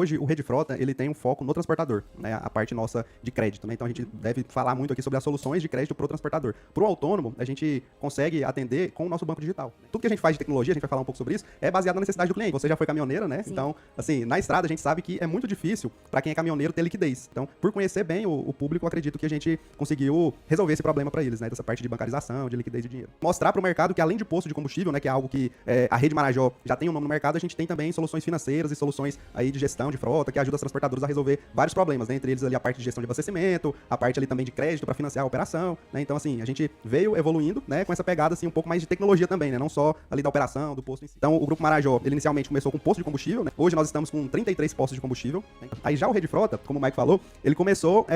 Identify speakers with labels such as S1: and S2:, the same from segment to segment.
S1: Hoje, o Rede Frota, ele tem um foco no transportador, né? A parte nossa de crédito, né? Então, a gente deve falar muito aqui sobre as soluções de crédito para o transportador. Para o autônomo, a gente consegue atender com o nosso banco digital. Tudo que a gente faz de tecnologia, a gente vai falar um pouco sobre isso, é baseado na necessidade do cliente. Você já foi caminhoneiro, né?
S2: Sim.
S1: Então, assim, na estrada, a gente sabe que é muito difícil para quem é caminhoneiro ter liquidez. Então, por conhecer bem o público, eu acredito que a gente conseguiu resolver esse problema para eles, né? Dessa parte de bancarização, de liquidez de dinheiro. Mostrar para o mercado que, além de posto de combustível, né? Que é algo que a Rede Marajó já tem um nome no mercado, a gente tem também soluções financeiras e soluções aí de gestão de frota, que ajuda as transportadoras a resolver vários problemas, né? Entre eles ali a parte de gestão de abastecimento, a parte ali também de crédito para financiar a operação, né? Então, assim, a gente veio evoluindo, né? Com essa pegada, assim, um pouco mais de tecnologia também, né? Não só ali da operação, do posto em si. Então, o Grupo Marajó, ele inicialmente começou com posto de combustível, né? Hoje nós estamos com 33 postos de combustível, né? Aí já o Rede Frota, como o Mike falou, ele começou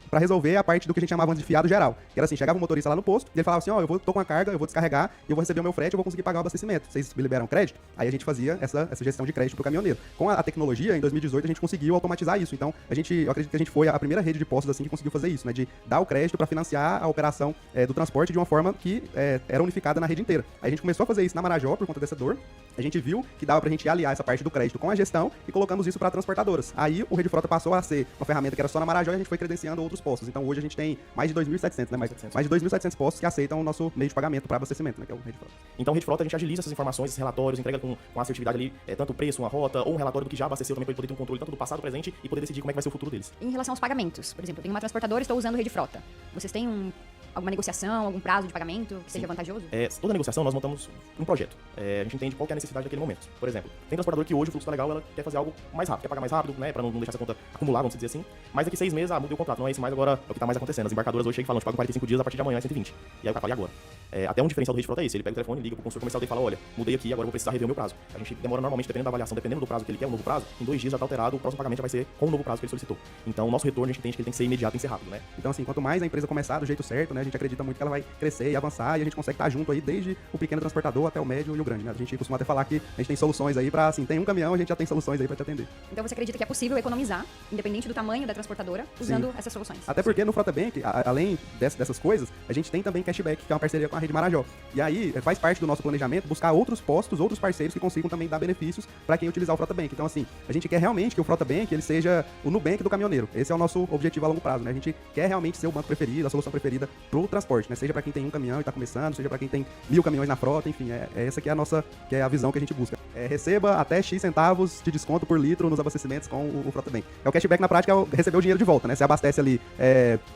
S1: para resolver a parte do que a gente chamava antes de fiado geral. Que era assim, chegava um motorista lá no posto, e ele falava assim, tô com a carga, eu vou descarregar, eu vou receber o meu frete, eu vou conseguir pagar o abastecimento. Vocês me liberam crédito? Aí a gente fazia essa gestão de crédito pro caminhoneiro. Com a tecnologia, em 2018, a gente conseguiu automatizar isso. Então, eu acredito que a gente foi a primeira rede de postos assim que conseguiu fazer isso, né? De dar o crédito para financiar a operação do transporte de uma forma que era unificada na rede inteira. Aí a gente começou a fazer isso na Marajó por conta dessa dor. A gente viu que dava pra gente aliar essa parte do crédito com a gestão e colocamos isso para transportadoras. Aí o Rede Frota passou a ser uma ferramenta que era só na Marajó e a gente foi credenciando outros postos. Então hoje a gente tem mais de 2.700, né? Mais de 2.700 postos que aceitam o nosso meio de pagamento para abastecimento, né? Que é o Rede Frota.
S3: Então, o Rede Frota, a gente agiliza essas informações, esses relatórios, entrega com assertividade ali, tanto o preço, uma rota, ou um relatório do que já abasteceu também, para ele poder ter um controle tanto do passado, presente, e poder decidir como é que vai ser o futuro deles.
S2: Em relação aos pagamentos, por exemplo, eu tenho uma transportadora e estou usando o Rede Frota. Vocês têm alguma negociação, algum prazo de pagamento que seja vantajoso?
S3: Toda negociação, nós montamos um projeto. A gente entende qual que é a necessidade daquele momento. Por exemplo, tem transportador que hoje o fluxo tá legal, ela quer fazer algo mais rápido, quer pagar mais rápido, né, pra não deixar essa conta acumular, vamos dizer assim. Mas daqui 6 meses, mudei o contrato, não é isso mais agora, é o que tá mais acontecendo. As embarcadoras hoje chegam e falam, te pagam 45 dias, a partir de amanhã é 120. E aí o cara fala, e agora? Até um diferencial do Rede Frota é esse, ele pega o telefone, liga pro consultor comercial dele e fala, olha, mudei aqui, agora eu vou precisar rever o meu prazo. A gente demora normalmente, dependendo da avaliação, dependendo do prazo que ele quer, o novo prazo, em 2 dias já tá alterado, o próximo pagamento já vai ser com o novo prazo que ele solicitou. Então o nosso retorno a gente entende que ele tem que ser imediato e ser rápido, né?
S1: Então, assim, quanto mais a empresa começar do jeito certo, né? A gente acredita muito que ela vai crescer e avançar e a gente consegue estar junto aí desde o pequeno transportador até o médio e o grande, né? A gente costuma até falar que a gente tem soluções aí pra, assim, tem um caminhão, a gente já tem soluções aí pra te atender.
S2: Então você acredita que é possível economizar, independente do tamanho da transportadora, usando essas soluções?
S1: Até porque no Frota Bank, além dessas coisas, a gente tem também cashback, que é uma parceria com a Rede Marajó. E aí faz parte do nosso planejamento buscar outros postos, outros parceiros que consigam também dar benefícios para quem utilizar o Frota Bank. Então, assim, a gente quer realmente que o Frota Bank ele seja o Nubank do caminhoneiro. Esse é o nosso objetivo a longo prazo, né? A gente quer realmente ser o banco preferido, a solução preferida pro transporte, né? Seja para quem tem um caminhão e tá começando, seja para quem tem 1.000 caminhões na frota, enfim, essa que é a visão que a gente busca. Receba até X centavos de desconto por litro nos abastecimentos com o Frota Bank. O cashback na prática é receber o dinheiro de volta, né? Você abastece ali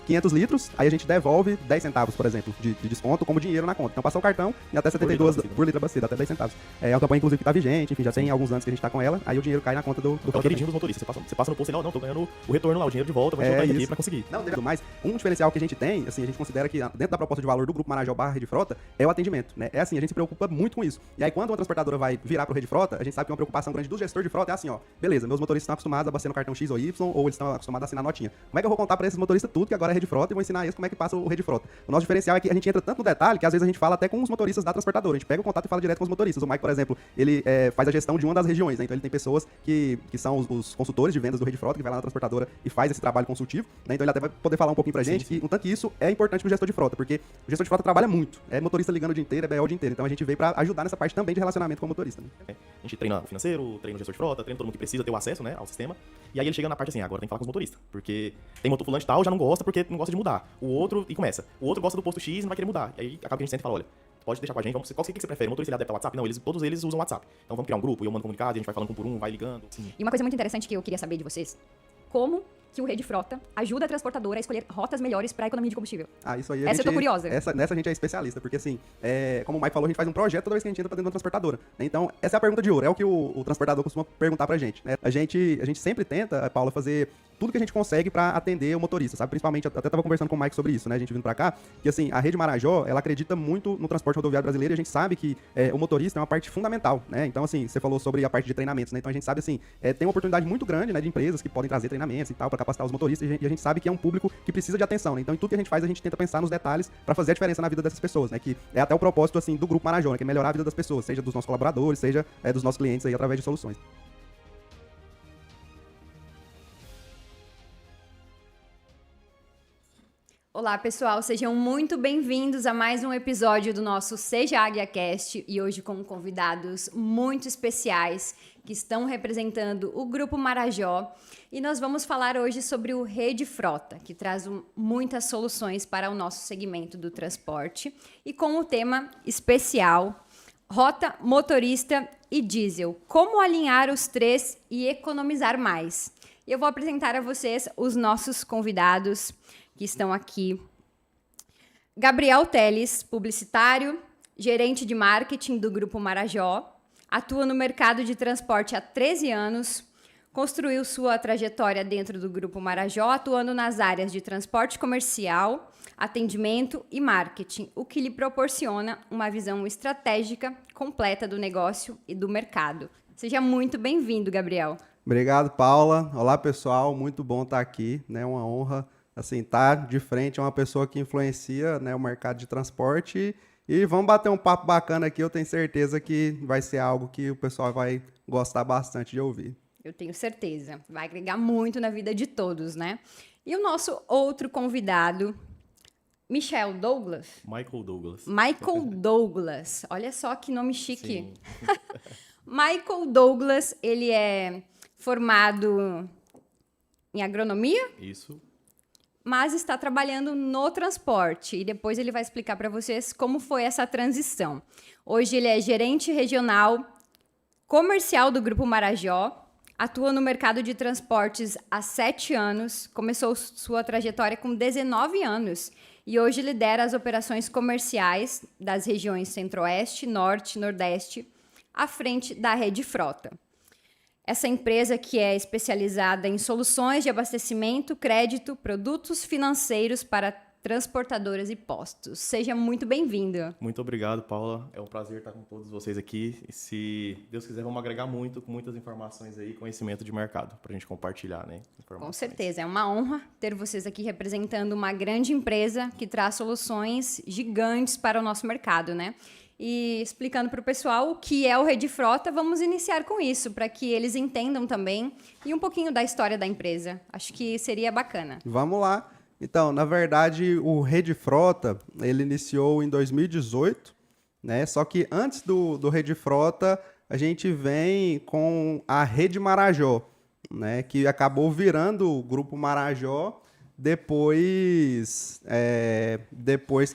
S1: 500 litros, aí a gente devolve 10 centavos, por exemplo, de desconto como dinheiro na conta. Então passou o cartão e até 72 por litro abastecido, até 10 centavos. É uma campanha, inclusive, que tá vigente, enfim, já tem alguns anos que a gente tá com ela, aí o dinheiro cai na conta do
S3: É o queridinho dos motoristas. Você passa no posto e não, tô ganhando o retorno lá, o dinheiro de volta, vou te voltar aqui pra conseguir.
S1: Não, mas um diferencial que a gente tem, assim, a gente considera que dentro da proposta de valor do Grupo Marajó / Rede Frota é o atendimento, né? É assim, a gente se preocupa muito com isso. E aí quando uma transportadora vai virar pro Rede Frota, a gente sabe que uma preocupação grande do gestor de frota é assim, ó, beleza, meus motoristas estão acostumados a abastecer no cartão X ou Y, ou eles estão acostumados a assinar notinha. Como é que eu vou contar pra esses motoristas tudo que agora é Rede Frota e vou ensinar eles como é que passa o Rede Frota? O nosso diferencial é que a gente entra tanto no detalhe que às vezes a gente fala até com os motoristas da transportadora. A gente pega o contato e fala direto com os motoristas. O Mike, por exemplo, ele faz a gestão de uma das regiões, né? Então ele tem pessoas que são os consultores de vendas do Rede Frota, que vai lá na transportadora e faz esse trabalho consultivo, né? Então ele até vai poder falar um pouquinho pra gente, e um tanto que isso é importante pro gestor de frota, porque o gestor de frota trabalha muito, é motorista ligando o dia inteiro, é BO o dia inteiro. Então a gente veio pra ajudar nessa parte também de relacionamento com o motorista, né?
S3: A gente treina o financeiro, treina o gestor de frota, treina todo mundo que precisa ter o acesso, né, ao sistema. E aí ele chega na parte assim, agora tem que falar com os motoristas. Porque tem motor fulano e tal, já não gosta porque não gosta de mudar. O outro, e começa. O outro gosta do posto X e não vai querer mudar. E aí acaba que a gente senta e fala, olha, pode deixar com a gente, qual que você prefere? O motorista ele adapta ao WhatsApp? Não, todos eles usam o WhatsApp. Então vamos criar um grupo, eu mando comunicado, a gente vai falando um por um, vai ligando. Sim.
S2: E uma coisa muito interessante que eu queria saber de vocês, como que o Rede Frota ajuda a transportadora a escolher rotas melhores para a economia de combustível?
S1: Isso aí
S2: eu tô curiosa.
S1: Nessa a gente é especialista, porque assim, como o Mike falou, a gente faz um projeto toda vez que a gente entra pra dentro de uma transportadora. Então, essa é a pergunta de ouro, é o que o transportador costuma perguntar pra gente, né? A gente sempre tenta, Paula, fazer tudo que a gente consegue pra atender o motorista, sabe? Principalmente, eu até tava conversando com o Mike sobre isso, né? A gente vindo pra cá, que assim, a Rede Marajó, ela acredita muito no transporte rodoviário brasileiro e a gente sabe que o motorista é uma parte fundamental, né? Então, assim, você falou sobre a parte de treinamentos, né? Então a gente sabe, assim, tem uma oportunidade muito grande, né, de empresas que podem trazer treinamentos e tal, pra capacitar os motoristas, e a gente sabe que é um público que precisa de atenção, né? Então, em tudo que a gente faz, a gente tenta pensar nos detalhes pra fazer a diferença na vida dessas pessoas, né? Que é até o propósito, assim, do Grupo Marajó, né? Que é melhorar a vida das pessoas, seja dos nossos colaboradores, seja dos nossos clientes aí, através de soluções.
S2: Olá, pessoal, sejam muito bem-vindos a mais um episódio do nosso Seja Águia Cast e hoje com convidados muito especiais que estão representando o Grupo Marajó e nós vamos falar hoje sobre o Rede Frota, que traz muitas soluções para o nosso segmento do transporte e com o tema especial Rota, Motorista e Diesel, como alinhar os três e economizar mais. E eu vou apresentar a vocês os nossos convidados que estão aqui. Gabriel Teles, publicitário, gerente de marketing do Grupo Marajó, atua no mercado de transporte há 13 anos, construiu sua trajetória dentro do Grupo Marajó, atuando nas áreas de transporte comercial, atendimento e marketing, o que lhe proporciona uma visão estratégica completa do negócio e do mercado. Seja muito bem-vindo, Gabriel.
S1: Obrigado, Paula. Olá, pessoal. Muito bom estar aqui, né? Uma honra assim, tá de frente a uma pessoa que influencia, né, o mercado de transporte e vamos bater um papo bacana aqui, eu tenho certeza que vai ser algo que o pessoal vai gostar bastante de ouvir.
S2: Eu tenho certeza, vai agregar muito na vida de todos, né? E o nosso outro convidado, Michael Douglas?
S3: Michael Douglas.
S2: Michael Douglas, olha só que nome chique.
S3: Sim.
S2: Michael Douglas, ele é formado em agronomia?
S3: Isso.
S2: Mas está trabalhando no transporte e depois ele vai explicar para vocês como foi essa transição. Hoje ele é gerente regional comercial do Grupo Marajó, atua no mercado de transportes há 7 anos, começou sua trajetória com 19 anos e hoje lidera as operações comerciais das regiões Centro-Oeste, Norte e Nordeste, à frente da Rede Frota. Essa empresa que é especializada em soluções de abastecimento, crédito, produtos financeiros para transportadoras e postos. Seja muito bem-vindo.
S3: Muito obrigado, Paula. É um prazer estar com todos vocês aqui. E se Deus quiser, vamos agregar muito, com muitas informações aí, conhecimento de mercado, para a gente compartilhar, né?
S2: Com certeza, é uma honra ter vocês aqui representando uma grande empresa que traz soluções gigantes para o nosso mercado, né? E explicando para o pessoal o que é o Rede Frota, vamos iniciar com isso, para que eles entendam também e um pouquinho da história da empresa. Acho que seria bacana.
S1: Vamos lá. Então, na verdade, o Rede Frota, ele iniciou em 2018, né? Só que antes do Rede Frota, a gente vem com a Rede Marajó, né? Que acabou virando o Grupo Marajó depois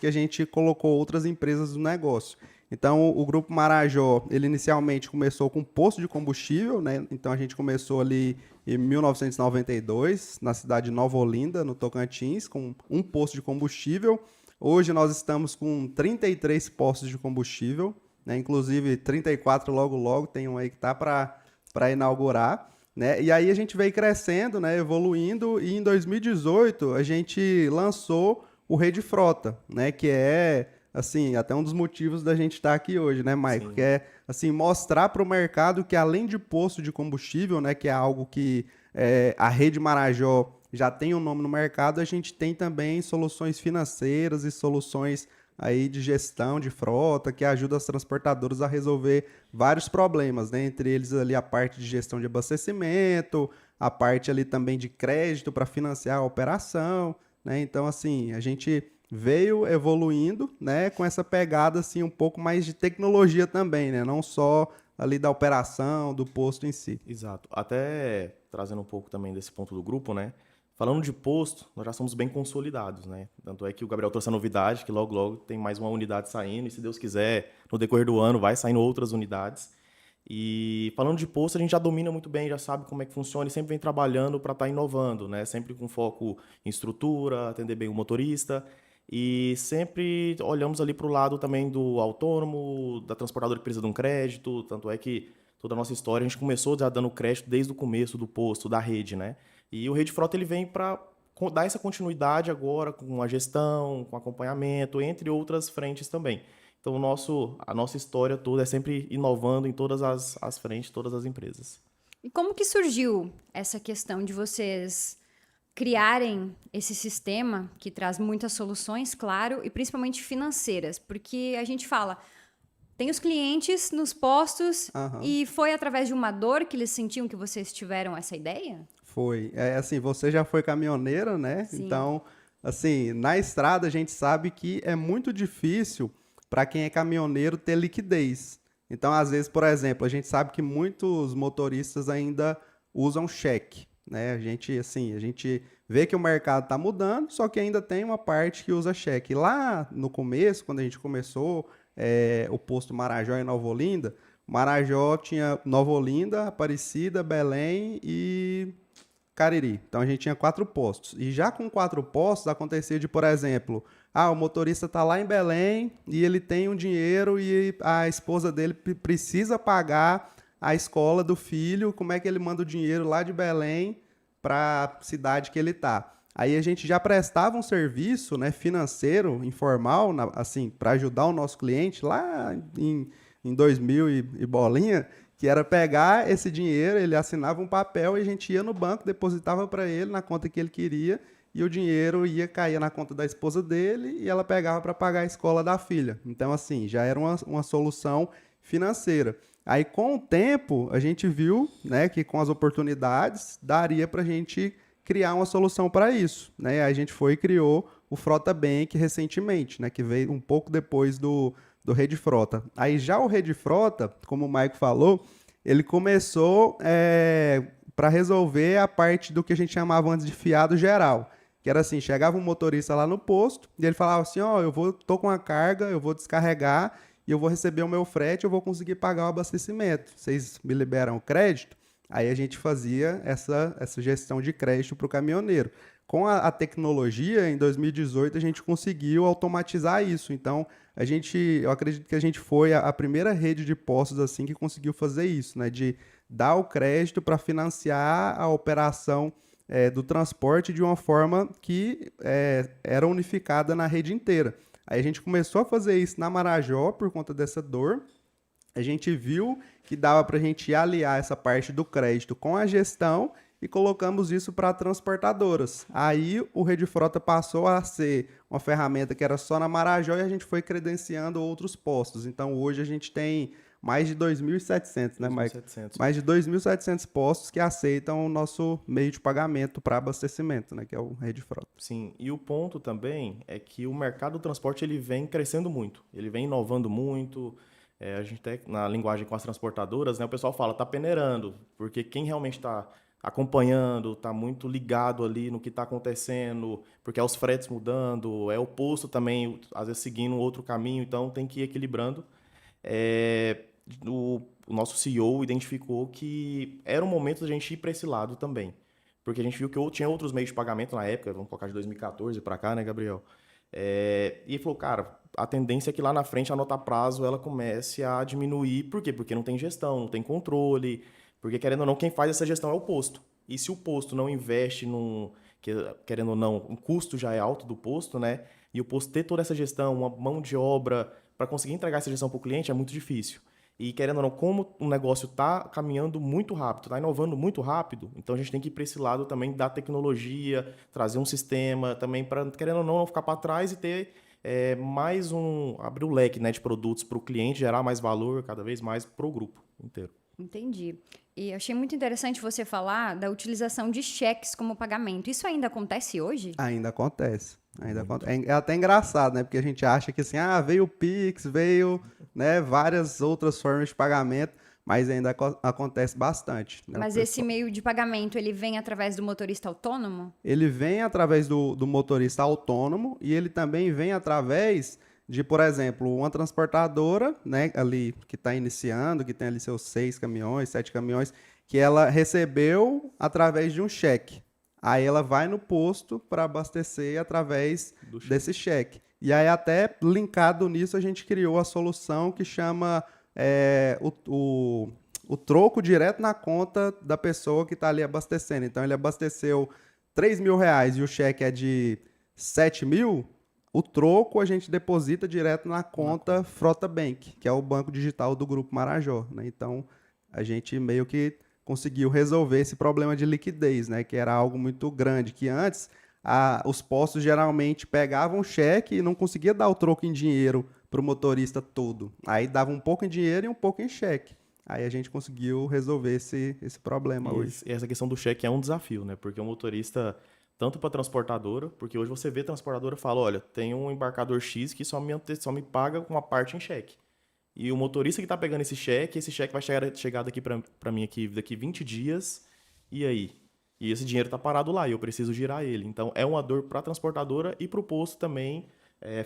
S1: que a gente colocou outras empresas no negócio. Então, o Grupo Marajó, ele inicialmente começou com posto de combustível, né? Então, a gente começou ali em 1992, na cidade de Nova Olinda, no Tocantins, com um posto de combustível. Hoje, nós estamos com 33 postos de combustível, né? Inclusive 34 logo, tem um aí que está para inaugurar. Né? E aí a gente veio crescendo, né, evoluindo, e em 2018 a gente lançou o Rede Frota, né, que é, assim, até um dos motivos da gente estar aqui hoje, né, Maico? Que é, assim, mostrar para o mercado que além de posto de combustível, né, que é algo que a Rede Marajó já tem um nome no mercado, a gente tem também soluções financeiras e soluções aí de gestão de frota, que ajuda as transportadoras a resolver vários problemas, né? Entre eles ali a parte de gestão de abastecimento, a parte ali também de crédito para financiar a operação, né? Então, assim, a gente veio evoluindo, né, com essa pegada assim um pouco mais de tecnologia também, né? Não só ali da operação, do posto em si.
S3: Exato. Até trazendo um pouco também desse ponto do grupo, né? Falando de posto, nós já somos bem consolidados, né? Tanto é que o Gabriel trouxe a novidade, que logo tem mais uma unidade saindo, e se Deus quiser, no decorrer do ano, vai saindo outras unidades. E falando de posto, a gente já domina muito bem, já sabe como é que funciona e sempre vem trabalhando para estar inovando, né? Sempre com foco em estrutura, atender bem o motorista. E sempre olhamos ali para o lado também do autônomo, da transportadora que precisa de um crédito. Tanto é que toda a nossa história, a gente começou já dando crédito desde o começo do posto, da rede, né? E o Rede Frota ele vem para dar essa continuidade agora com a gestão, com acompanhamento, entre outras frentes também. Então, a nossa história toda é sempre inovando em todas as frentes, todas as empresas.
S2: E como que surgiu essa questão de vocês criarem esse sistema que traz muitas soluções, claro, e principalmente financeiras? Porque a gente fala, tem os clientes nos postos e foi através de uma dor que eles sentiam que vocês tiveram essa ideia?
S1: Foi. Assim, você já foi caminhoneira, né?
S2: Sim.
S1: Então, Assim, na estrada a gente sabe que é muito difícil para quem é caminhoneiro ter liquidez. Então, às vezes, por exemplo, a gente sabe que muitos motoristas ainda usam cheque, né? A gente vê que o mercado está mudando, só que ainda tem uma parte que usa cheque. Lá no começo, quando a gente começou o posto Marajó em Nova Olinda, Marajó tinha Nova Olinda, Aparecida, Belém e Cariri. Então a gente tinha 4 postos. E já com 4 postos acontecia de, por exemplo, o motorista está lá em Belém e ele tem um dinheiro e a esposa dele precisa pagar a escola do filho. Como é que ele manda o dinheiro lá de Belém para a cidade que ele está? Aí a gente já prestava um serviço, né, financeiro, informal, assim, para ajudar o nosso cliente lá em 2000 e bolinha, que era pegar esse dinheiro, ele assinava um papel e a gente ia no banco, depositava para ele na conta que ele queria e o dinheiro ia cair na conta da esposa dele e ela pegava para pagar a escola da filha. Então, assim, já era uma solução financeira. Aí, com o tempo, a gente viu, né, que com as oportunidades daria para a gente criar uma solução para isso, né? Aí a gente foi e criou o Frota Bank recentemente, né, que veio um pouco depois do Rede Frota. Aí já o Rede Frota, como o Maico falou, ele começou para resolver a parte do que a gente chamava antes de fiado geral, que era assim, chegava um motorista lá no posto e ele falava assim, tô com a carga, eu vou descarregar e eu vou receber o meu frete, eu vou conseguir pagar o abastecimento. Vocês me liberam o crédito? Aí a gente fazia essa gestão de crédito para o caminhoneiro. Com a tecnologia, em 2018, a gente conseguiu automatizar isso. Então, eu acredito que a gente foi a primeira rede de postos assim que conseguiu fazer isso, né? De dar o crédito para financiar a operação do transporte de uma forma que era unificada na rede inteira. Aí a gente começou a fazer isso na Marajó por conta dessa dor. A gente viu que dava para a gente aliar essa parte do crédito com a gestão e colocamos isso para transportadoras. Aí o Rede Frota passou a ser uma ferramenta que era só na Marajó e a gente foi credenciando outros postos. Então hoje a gente tem mais de 2.700, né, Mike? Mais de 2.700 postos que aceitam o nosso meio de pagamento para abastecimento, né, que é o Rede Frota.
S3: Sim, e o ponto também é que o mercado do transporte ele vem crescendo muito, ele vem inovando muito. A gente tem, na linguagem com as transportadoras, né, o pessoal fala, tá peneirando, porque quem realmente está acompanhando, está muito ligado ali no que está acontecendo, porque é os fretes mudando, é o posto também, às vezes seguindo outro caminho, então tem que ir equilibrando. O nosso CEO identificou que era um momento da gente ir para esse lado também, porque a gente viu que tinha outros meios de pagamento na época, vamos colocar de 2014 para cá, né, Gabriel? E ele falou, cara, a tendência é que lá na frente a nota prazo ela comece a diminuir. Por quê? Porque não tem gestão, não tem controle, porque querendo ou não, quem faz essa gestão é o posto. E se o posto não investe querendo ou não, o custo já é alto do posto, né? E o posto ter toda essa gestão, uma mão de obra para conseguir entregar essa gestão para o cliente é muito difícil. E querendo ou não, como o negócio está caminhando muito rápido, está inovando muito rápido, então a gente tem que ir para esse lado também da tecnologia, trazer um sistema também para, querendo ou não ficar para trás e ter abrir o leque, né, de produtos para o cliente, gerar mais valor cada vez mais para o grupo inteiro.
S2: Entendi. E achei muito interessante você falar da utilização de cheques como pagamento. Isso ainda acontece hoje?
S1: Ainda acontece. É até engraçado, né? Porque a gente acha que assim, veio o Pix, veio, né, várias outras formas de pagamento, mas ainda acontece bastante. Né?
S2: Mas esse meio de pagamento, ele vem através do motorista autônomo?
S1: Ele vem através do motorista autônomo e ele também vem através de, por exemplo, uma transportadora, né, ali que está iniciando, que tem ali seus 6 caminhões, 7 caminhões, que ela recebeu através de um cheque. Aí ela vai no posto para abastecer através desse cheque. E aí até linkado nisso a gente criou a solução que chama o troco direto na conta da pessoa que está ali abastecendo. Então ele abasteceu R$3.000 e o cheque é de 7.000, o troco a gente deposita direto na conta Frota Bank, que é o banco digital do Grupo Marajó, né? Então a gente meio que conseguiu resolver esse problema de liquidez, né? Que era algo muito grande, que antes os postos geralmente pegavam cheque e não conseguia dar o troco em dinheiro para o motorista todo. Aí dava um pouco em dinheiro e um pouco em cheque. Aí a gente conseguiu resolver esse problema hoje.
S3: E essa questão do cheque é um desafio, né? Porque o motorista, tanto para transportadora, porque hoje você vê transportadora e fala, olha, tem um embarcador X que só me paga com uma parte em cheque. E o motorista que está pegando esse cheque vai chegar daqui para mim aqui daqui 20 dias, e aí? E esse dinheiro está parado lá e eu preciso girar ele. Então, é uma dor para a transportadora e para o posto também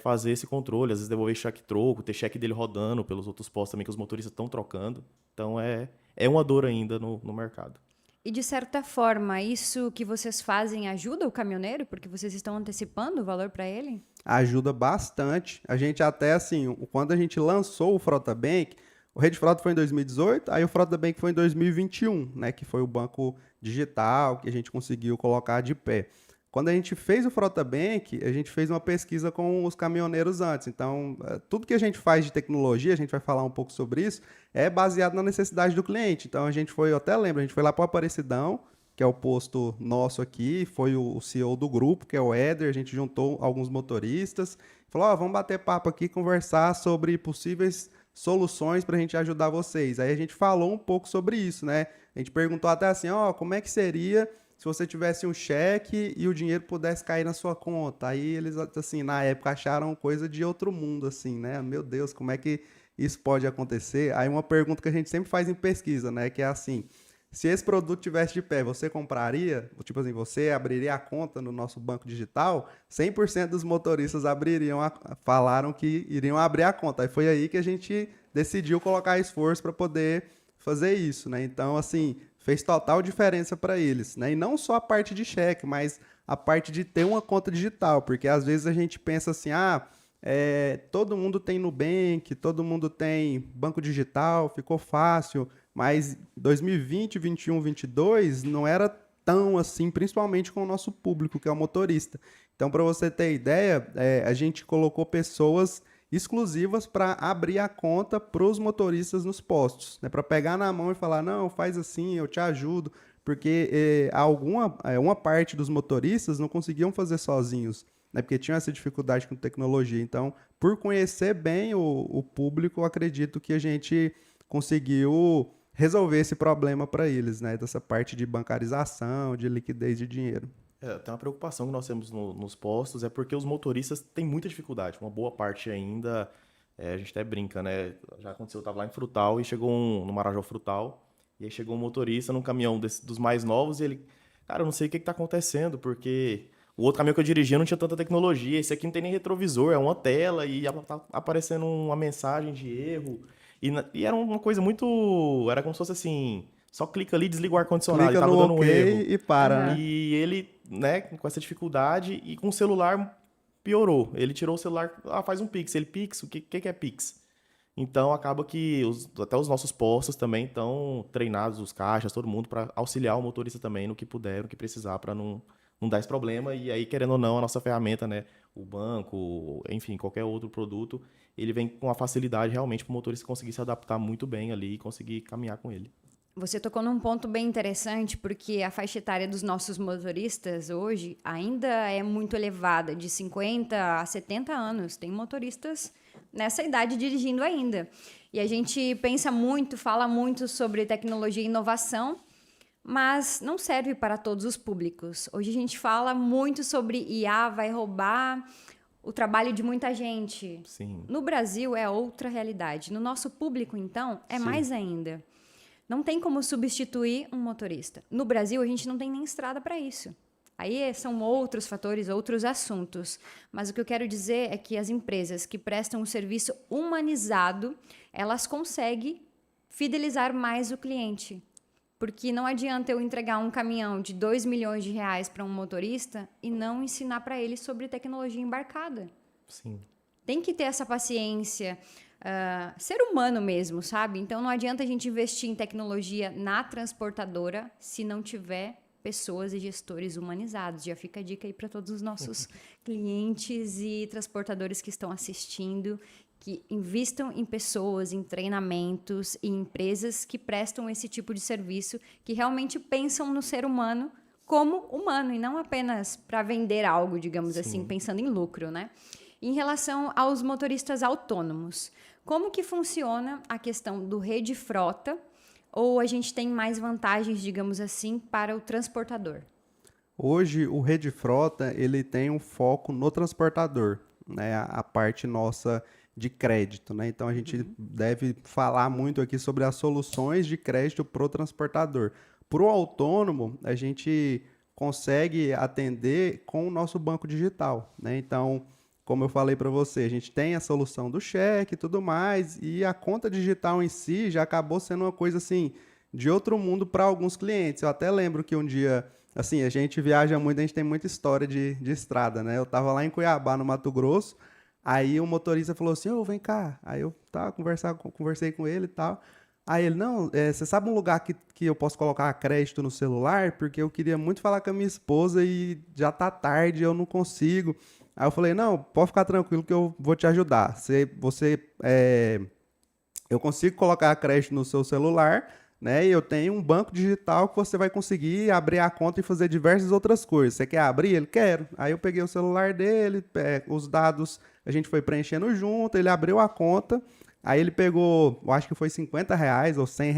S3: fazer esse controle, às vezes devolver cheque troco, ter cheque dele rodando pelos outros postos também que os motoristas estão trocando. Então, é uma dor ainda no mercado.
S2: E, de certa forma, isso que vocês fazem ajuda o caminhoneiro? Porque vocês estão antecipando o valor para ele?
S1: Ajuda bastante. A gente até, assim, quando a gente lançou o Frota Bank, o Rede Frota foi em 2018, aí o Frota Bank foi em 2021, né, que foi o banco digital que a gente conseguiu colocar de pé. Quando a gente fez o Frota Bank, a gente fez uma pesquisa com os caminhoneiros antes. Então, tudo que a gente faz de tecnologia, a gente vai falar um pouco sobre isso, é baseado na necessidade do cliente. Então, eu até lembro, a gente foi lá para o Aparecidão, que é o posto nosso aqui, foi o CEO do grupo, que é o Éder, a gente juntou alguns motoristas, falou, vamos bater papo aqui, conversar sobre possíveis soluções para a gente ajudar vocês. Aí a gente falou um pouco sobre isso, né? A gente perguntou até assim, como é que seria se você tivesse um cheque e o dinheiro pudesse cair na sua conta? Aí eles, assim, na época acharam coisa de outro mundo, assim, né? Meu Deus, como é que isso pode acontecer? Aí uma pergunta que a gente sempre faz em pesquisa, né? Que é assim, se esse produto tivesse de pé, você compraria? Tipo assim, você abriria a conta no nosso banco digital? 100% dos motoristas falaram que iriam abrir a conta. Aí foi aí que a gente decidiu colocar esforço para poder fazer isso, né? Então, assim, fez total diferença para eles, né? E não só a parte de cheque, mas a parte de ter uma conta digital, porque às vezes a gente pensa assim, todo mundo tem Nubank, todo mundo tem banco digital, ficou fácil, mas 2020, 21, 22 não era tão assim, principalmente com o nosso público, que é o motorista. Então, para você ter ideia, a gente colocou pessoas exclusivas para abrir a conta para os motoristas nos postos, né? Para pegar na mão e falar, não, faz assim, eu te ajudo, porque uma parte dos motoristas não conseguiam fazer sozinhos, né? Porque tinham essa dificuldade com tecnologia. Então, por conhecer bem o público, eu acredito que a gente conseguiu resolver esse problema para eles, né? Dessa parte de bancarização, de liquidez de dinheiro.
S3: Tem uma preocupação que nós temos nos postos, é porque os motoristas têm muita dificuldade. Uma boa parte ainda, a gente até brinca, né? Já aconteceu, eu estava lá em Frutal e chegou no Marajó Frutal, e aí chegou um motorista num caminhão dos mais novos e ele, cara, eu não sei o que está acontecendo, porque o outro caminhão que eu dirigia não tinha tanta tecnologia, esse aqui não tem nem retrovisor, é uma tela e tá aparecendo uma mensagem de erro. E era uma coisa muito... Era como se fosse assim... Só clica ali, desliga o ar-condicionado,
S1: clica
S3: e tava
S1: no
S3: dando um
S1: OK
S3: erro.
S1: e para, né?
S3: E ele, né, com essa dificuldade, e com o celular piorou. Ele tirou o celular, faz um Pix. Ele, Pix, o que é Pix? Então, acaba que até os nossos postos também estão treinados, os caixas, todo mundo, para auxiliar o motorista também no que puder, no que precisar, para não dar esse problema. E aí, querendo ou não, a nossa ferramenta, né, o banco, enfim, qualquer outro produto, ele vem com a facilidade realmente para o motorista conseguir se adaptar muito bem ali e conseguir caminhar com ele.
S2: Você tocou num ponto bem interessante, porque a faixa etária dos nossos motoristas hoje ainda é muito elevada, de 50 a 70 anos. Tem motoristas nessa idade dirigindo ainda. E a gente pensa muito, fala muito sobre tecnologia e inovação, mas não serve para todos os públicos. Hoje a gente fala muito sobre IA vai roubar o trabalho de muita gente.
S3: Sim.
S2: No Brasil é outra realidade. No nosso público, então, é
S3: Sim.
S2: mais ainda. Não tem como substituir um motorista. No Brasil, a gente não tem nem estrada para isso. Aí são outros fatores, outros assuntos. Mas o que eu quero dizer é que as empresas que prestam um serviço humanizado, elas conseguem fidelizar mais o cliente. Porque não adianta eu entregar um caminhão de 2 milhões de reais para um motorista e não ensinar para ele sobre tecnologia embarcada.
S3: Sim.
S2: Tem que ter essa paciência, ser humano mesmo, sabe? Então, não adianta a gente investir em tecnologia na transportadora se não tiver pessoas e gestores humanizados. Já fica a dica aí para todos os nossos clientes e transportadores que estão assistindo, que investam em pessoas, em treinamentos e empresas que prestam esse tipo de serviço, que realmente pensam no ser humano como humano e não apenas para vender algo, digamos assim, pensando em lucro, né? Em relação aos motoristas autônomos, como que funciona a questão do rede frota ou a gente tem mais vantagens, digamos assim, para o transportador?
S1: Hoje, o Rede Frota, ele tem um foco no transportador, né? A parte nossa de crédito, né? Então, a gente deve falar muito aqui sobre as soluções de crédito para o transportador. Para o autônomo, a gente consegue atender com o nosso banco digital, né? Então, como eu falei para você, a gente tem a solução do cheque e tudo mais, e a conta digital em si já acabou sendo uma coisa assim de outro mundo para alguns clientes. Eu até lembro que um dia, assim, a gente viaja muito, a gente tem muita história de estrada, né? Eu tava lá em Cuiabá, no Mato Grosso, aí o motorista falou assim, ô, vem cá. Aí eu conversei com ele e tal. Aí ele, não, você sabe um lugar que eu posso colocar crédito no celular? Porque eu queria muito falar com a minha esposa e já tá tarde, eu não consigo. Aí eu falei, não, pode ficar tranquilo que eu vou te ajudar. Eu consigo colocar crédito no seu celular, né? E eu tenho um banco digital que você vai conseguir abrir a conta e fazer diversas outras coisas. Você quer abrir? Ele quer. Aí eu peguei o celular dele, os dados a gente foi preenchendo junto, ele abriu a conta, aí ele pegou, eu acho que foi R$ 50 ou R$ 100,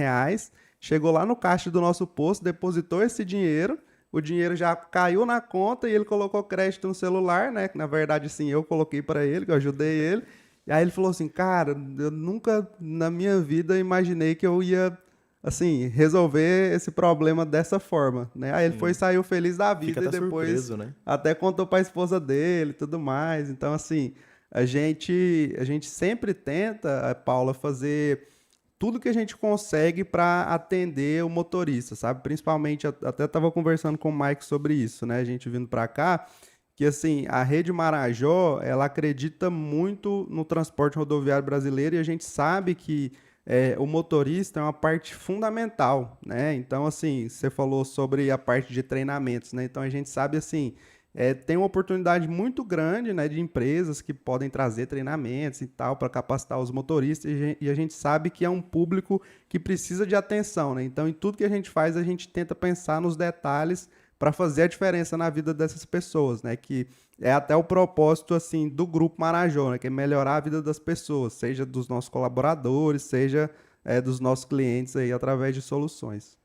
S1: chegou lá no caixa do nosso posto, depositou esse dinheiro, o dinheiro já caiu na conta e ele colocou crédito no celular, né? Na verdade, sim, eu coloquei para ele, que eu ajudei ele. E aí ele falou assim, cara, eu nunca na minha vida imaginei que eu ia, assim, resolver esse problema dessa forma, né? Aí ele foi e saiu feliz da vida
S3: Fica
S1: e
S3: até
S1: depois
S3: surpreso, né?
S1: até contou para a esposa dele e tudo mais. Então, assim, a gente sempre tenta, Paula, fazer tudo que a gente consegue para atender o motorista, sabe? Principalmente, até estava conversando com o Mike sobre isso, né? A gente vindo para cá, que assim, a Rede Marajó, ela acredita muito no transporte rodoviário brasileiro e a gente sabe que o motorista é uma parte fundamental, né? Então, assim, você falou sobre a parte de treinamentos, né? Então, a gente sabe, assim, tem uma oportunidade muito grande, né, de empresas que podem trazer treinamentos e tal para capacitar os motoristas e a gente sabe que é um público que precisa de atenção, né? Então, em tudo que a gente faz, a gente tenta pensar nos detalhes para fazer a diferença na vida dessas pessoas, né? Que é até o propósito assim do Grupo Marajó, né? Que é melhorar a vida das pessoas, seja dos nossos colaboradores, seja dos nossos clientes aí através de soluções.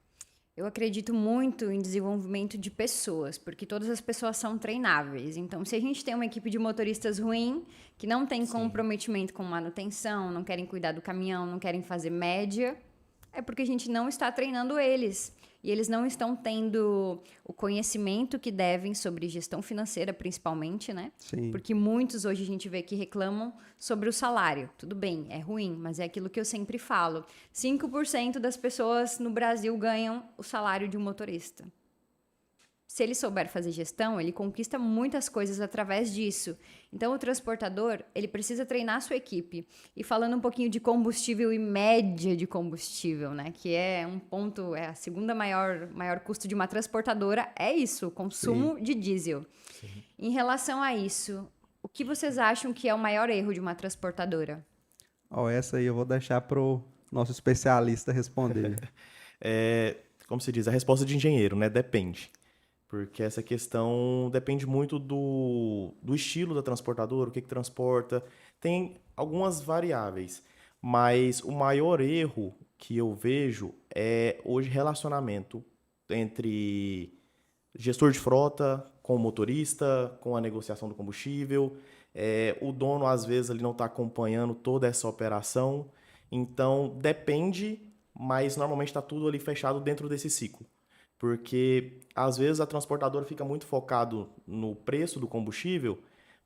S2: Eu acredito muito em desenvolvimento de pessoas, porque todas as pessoas são treináveis. Então, se a gente tem uma equipe de motoristas ruim, que não tem comprometimento com manutenção, não querem cuidar do caminhão, não querem fazer média, é porque a gente não está treinando eles. E eles não estão tendo o conhecimento que devem sobre gestão financeira, principalmente, né?
S1: Sim.
S2: Porque muitos hoje a gente vê que reclamam sobre o salário. Tudo bem, é ruim, mas é aquilo que eu sempre falo. 5% das pessoas no Brasil ganham o salário de um motorista. Se ele souber fazer gestão, ele conquista muitas coisas através disso. Então, o transportador, ele precisa treinar a sua equipe. E falando um pouquinho de combustível e média de combustível, né? Que é um ponto, é a segunda maior custo de uma transportadora, é isso, o consumo de diesel. Sim. Em relação a isso, o que vocês acham que é o maior erro de uma transportadora?
S1: Essa aí eu vou deixar pro nosso especialista responder.
S3: Como se diz, a resposta de engenheiro, né? Depende. Porque essa questão depende muito do estilo da transportadora, o que transporta. Tem algumas variáveis, mas o maior erro que eu vejo é hoje relacionamento entre gestor de frota com o motorista, com a negociação do combustível. O dono, às vezes, ele não está acompanhando toda essa operação. Então, depende, mas normalmente está tudo ali fechado dentro desse ciclo. Porque, às vezes, a transportadora fica muito focado no preço do combustível,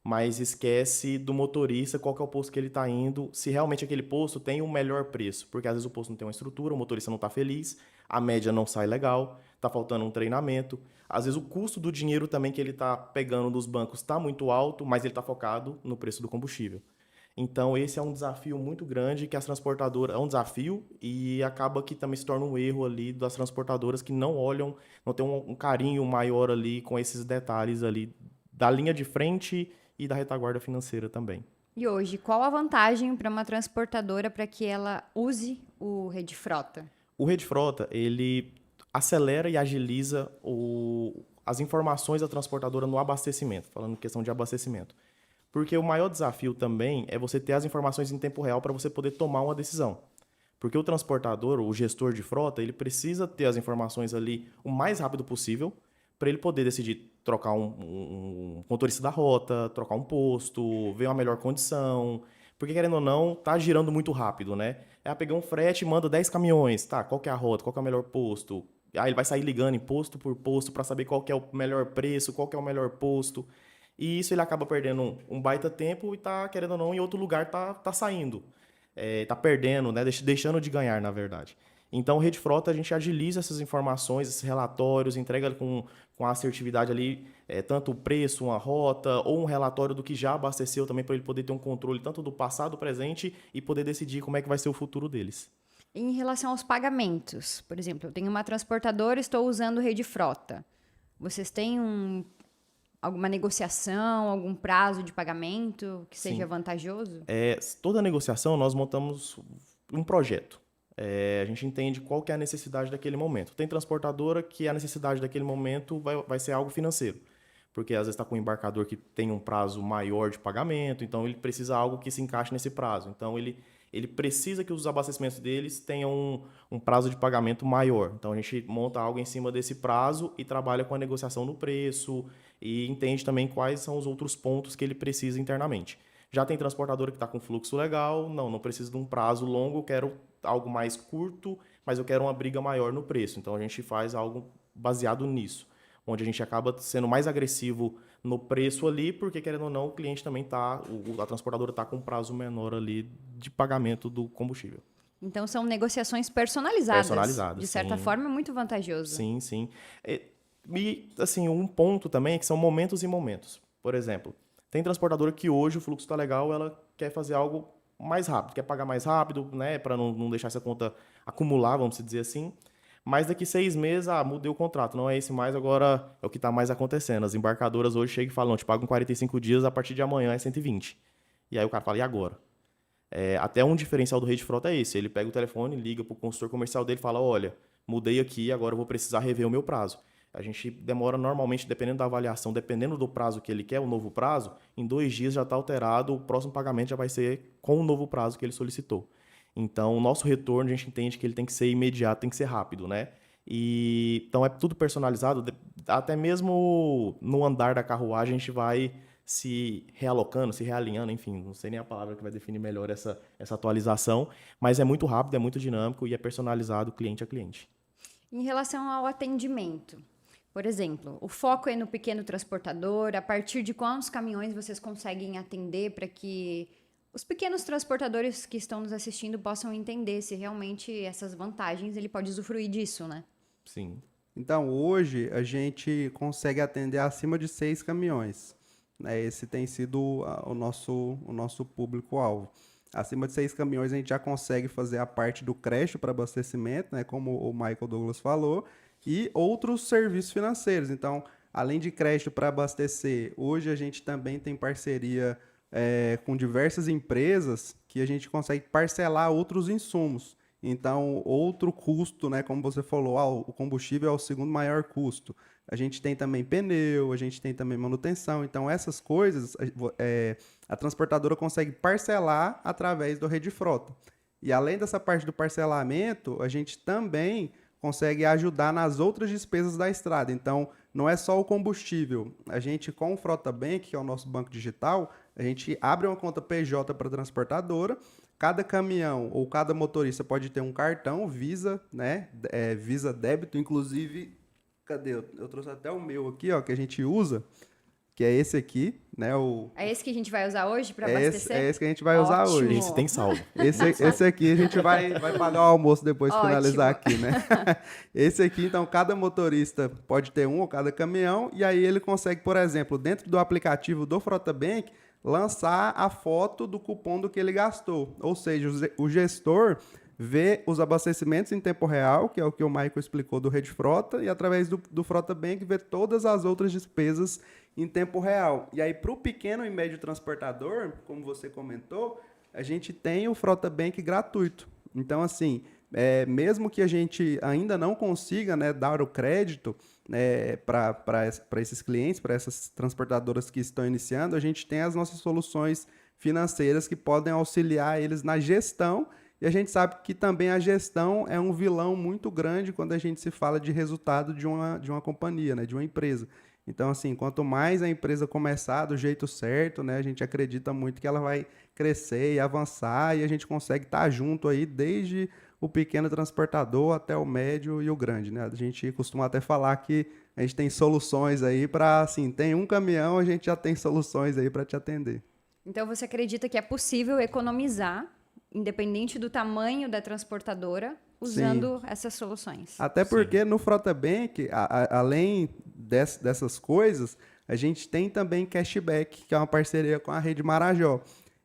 S3: mas esquece do motorista, qual que é o posto que ele está indo, se realmente aquele posto tem um melhor preço. Porque, às vezes, o posto não tem uma estrutura, o motorista não está feliz, a média não sai legal, está faltando um treinamento. Às vezes, o custo do dinheiro também que ele está pegando dos bancos está muito alto, mas ele está focado no preço do combustível. Então, esse é um desafio muito grande que as transportadoras... É um desafio e acaba que também se torna um erro ali das transportadoras que não olham, não tem um carinho maior ali com esses detalhes ali da linha de frente e da retaguarda financeira também.
S2: E hoje, qual a vantagem para uma transportadora para que ela use o Rede Frota?
S3: O Rede Frota, ele acelera e agiliza as informações da transportadora no abastecimento, falando em questão de abastecimento. Porque o maior desafio também é você ter as informações em tempo real para você poder tomar uma decisão. Porque o transportador, o gestor de frota, ele precisa ter as informações ali o mais rápido possível para ele poder decidir trocar um motorista da rota, trocar um posto, ver uma melhor condição. Porque, querendo ou não, tá girando muito rápido, né? Pegar um frete e manda 10 caminhões. Tá, qual que é a rota? Qual que é o melhor posto? Aí ele vai sair ligando em posto por posto para saber qual que é o melhor preço, qual que é o melhor posto. E isso ele acaba perdendo um baita tempo e tá, querendo ou não, em outro lugar tá saindo. Tá perdendo, né? Deixando de ganhar, na verdade. Então, Rede Frota, a gente agiliza essas informações, esses relatórios, entrega com a assertividade ali, tanto o preço, uma rota, ou um relatório do que já abasteceu também, para ele poder ter um controle tanto do passado, presente, e poder decidir como é que vai ser o futuro deles.
S2: Em relação aos pagamentos, por exemplo, eu tenho uma transportadora, estou usando Rede Frota. Vocês têm alguma negociação, algum prazo de pagamento que seja vantajoso?
S3: Toda negociação, nós montamos um projeto. A gente entende qual que é a necessidade daquele momento. Tem transportadora que a necessidade daquele momento vai ser algo financeiro, porque às vezes está com um embarcador que tem um prazo maior de pagamento, então ele precisa de algo que se encaixe nesse prazo. Então ele precisa que os abastecimentos deles tenham um prazo de pagamento maior. Então a gente monta algo em cima desse prazo e trabalha com a negociação no preço e entende também quais são os outros pontos que ele precisa internamente. Já tem transportadora que está com fluxo legal, não preciso de um prazo longo, eu quero algo mais curto, mas eu quero uma briga maior no preço. Então a gente faz algo baseado nisso, onde a gente acaba sendo mais agressivo no preço ali, porque querendo ou não, o cliente também a transportadora está com um prazo menor ali de pagamento do combustível.
S2: Então são negociações personalizadas.
S3: Personalizadas,
S2: de certa forma, é muito vantajoso.
S3: Sim, sim. E, assim, um ponto também é que são momentos e momentos. Por exemplo, tem transportadora que hoje o fluxo está legal, ela quer fazer algo mais rápido, quer pagar mais rápido, né, para não deixar essa conta acumular, vamos dizer assim. Mas daqui 6 meses, mudei o contrato, não é esse mais, agora é o que está mais acontecendo. As embarcadoras hoje chegam e falam, te pagam 45 dias, a partir de amanhã é 120. E aí o cara fala, e agora? Até um diferencial do Rede Frota é esse, ele pega o telefone, liga para o consultor comercial dele e fala, olha, mudei aqui, agora eu vou precisar rever o meu prazo. A gente demora normalmente, dependendo da avaliação, dependendo do prazo que ele quer, o novo prazo, em 2 dias já está alterado, o próximo pagamento já vai ser com o novo prazo que ele solicitou. Então, o nosso retorno, a gente entende que ele tem que ser imediato, tem que ser rápido, né? Então, é tudo personalizado, até mesmo no andar da carruagem, a gente vai se realocando, se realinhando, enfim, não sei nem a palavra que vai definir melhor essa atualização, mas é muito rápido, é muito dinâmico e é personalizado cliente a cliente.
S2: Em relação ao atendimento, por exemplo, o foco é no pequeno transportador, a partir de quantos caminhões vocês conseguem atender para que os pequenos transportadores que estão nos assistindo possam entender se realmente essas vantagens ele pode usufruir disso, né?
S3: Sim.
S1: Então, hoje, a gente consegue atender acima de 6 caminhões. Esse tem sido o nosso público-alvo. Acima de 6 caminhões, a gente já consegue fazer a parte do crédito para abastecimento, né, como o Michael Douglas falou, e outros serviços financeiros. Então, além de crédito para abastecer, hoje a gente também tem parceria com diversas empresas que a gente consegue parcelar outros insumos. Então, outro custo, né, como você falou, o combustível é o segundo maior custo. A gente tem também pneu, a gente tem também manutenção. Então, essas coisas a transportadora consegue parcelar através do Rede Frota. E além dessa parte do parcelamento, a gente também consegue ajudar nas outras despesas da estrada. Então, não é só o combustível. A gente, com o Frota Bank, que é o nosso banco digital, a gente abre uma conta PJ para a transportadora. Cada caminhão ou cada motorista pode ter um cartão Visa, né? Visa débito, inclusive, cadê? Eu trouxe até o meu aqui, ó, que a gente usa, que é esse aqui, né?
S2: É esse que a gente vai usar hoje para abastecer?
S1: É esse que a gente vai usar hoje.
S3: Esse tem saldo.
S1: Esse aqui a gente vai pagar o almoço depois de finalizar aqui, né? Esse aqui, então, cada motorista pode ter um ou cada caminhão, e aí ele consegue, por exemplo, dentro do aplicativo do Frota Bank, lançar a foto do cupom do que ele gastou. Ou seja, o gestor vê os abastecimentos em tempo real, que é o que o Michael explicou do Rede Frota, e através do Frota Bank vê todas as outras despesas em tempo real. E aí, para o pequeno e médio transportador, como você comentou, a gente tem o Frota Bank gratuito. Então, assim, mesmo que a gente ainda não consiga, né, dar o crédito para esses clientes, para essas transportadoras que estão iniciando, a gente tem as nossas soluções financeiras que podem auxiliar eles na gestão E a gente sabe que também a gestão é um vilão muito grande quando a gente se fala de resultado de uma companhia, né, de uma empresa. Então, assim, quanto mais a empresa começar do jeito certo, né, a gente acredita muito que ela vai crescer e avançar e a gente consegue estar junto aí desde o pequeno transportador até o médio e o grande, né? A gente costuma até falar que a gente tem soluções aí para, assim, tem um caminhão, a gente já tem soluções aí para te atender.
S2: Então, você acredita que é possível economizar, independente do tamanho da transportadora, usando essas soluções?
S1: Até porque no Frota Bank, além dessas coisas, a gente tem também cashback, que é uma parceria com a Rede Marajó.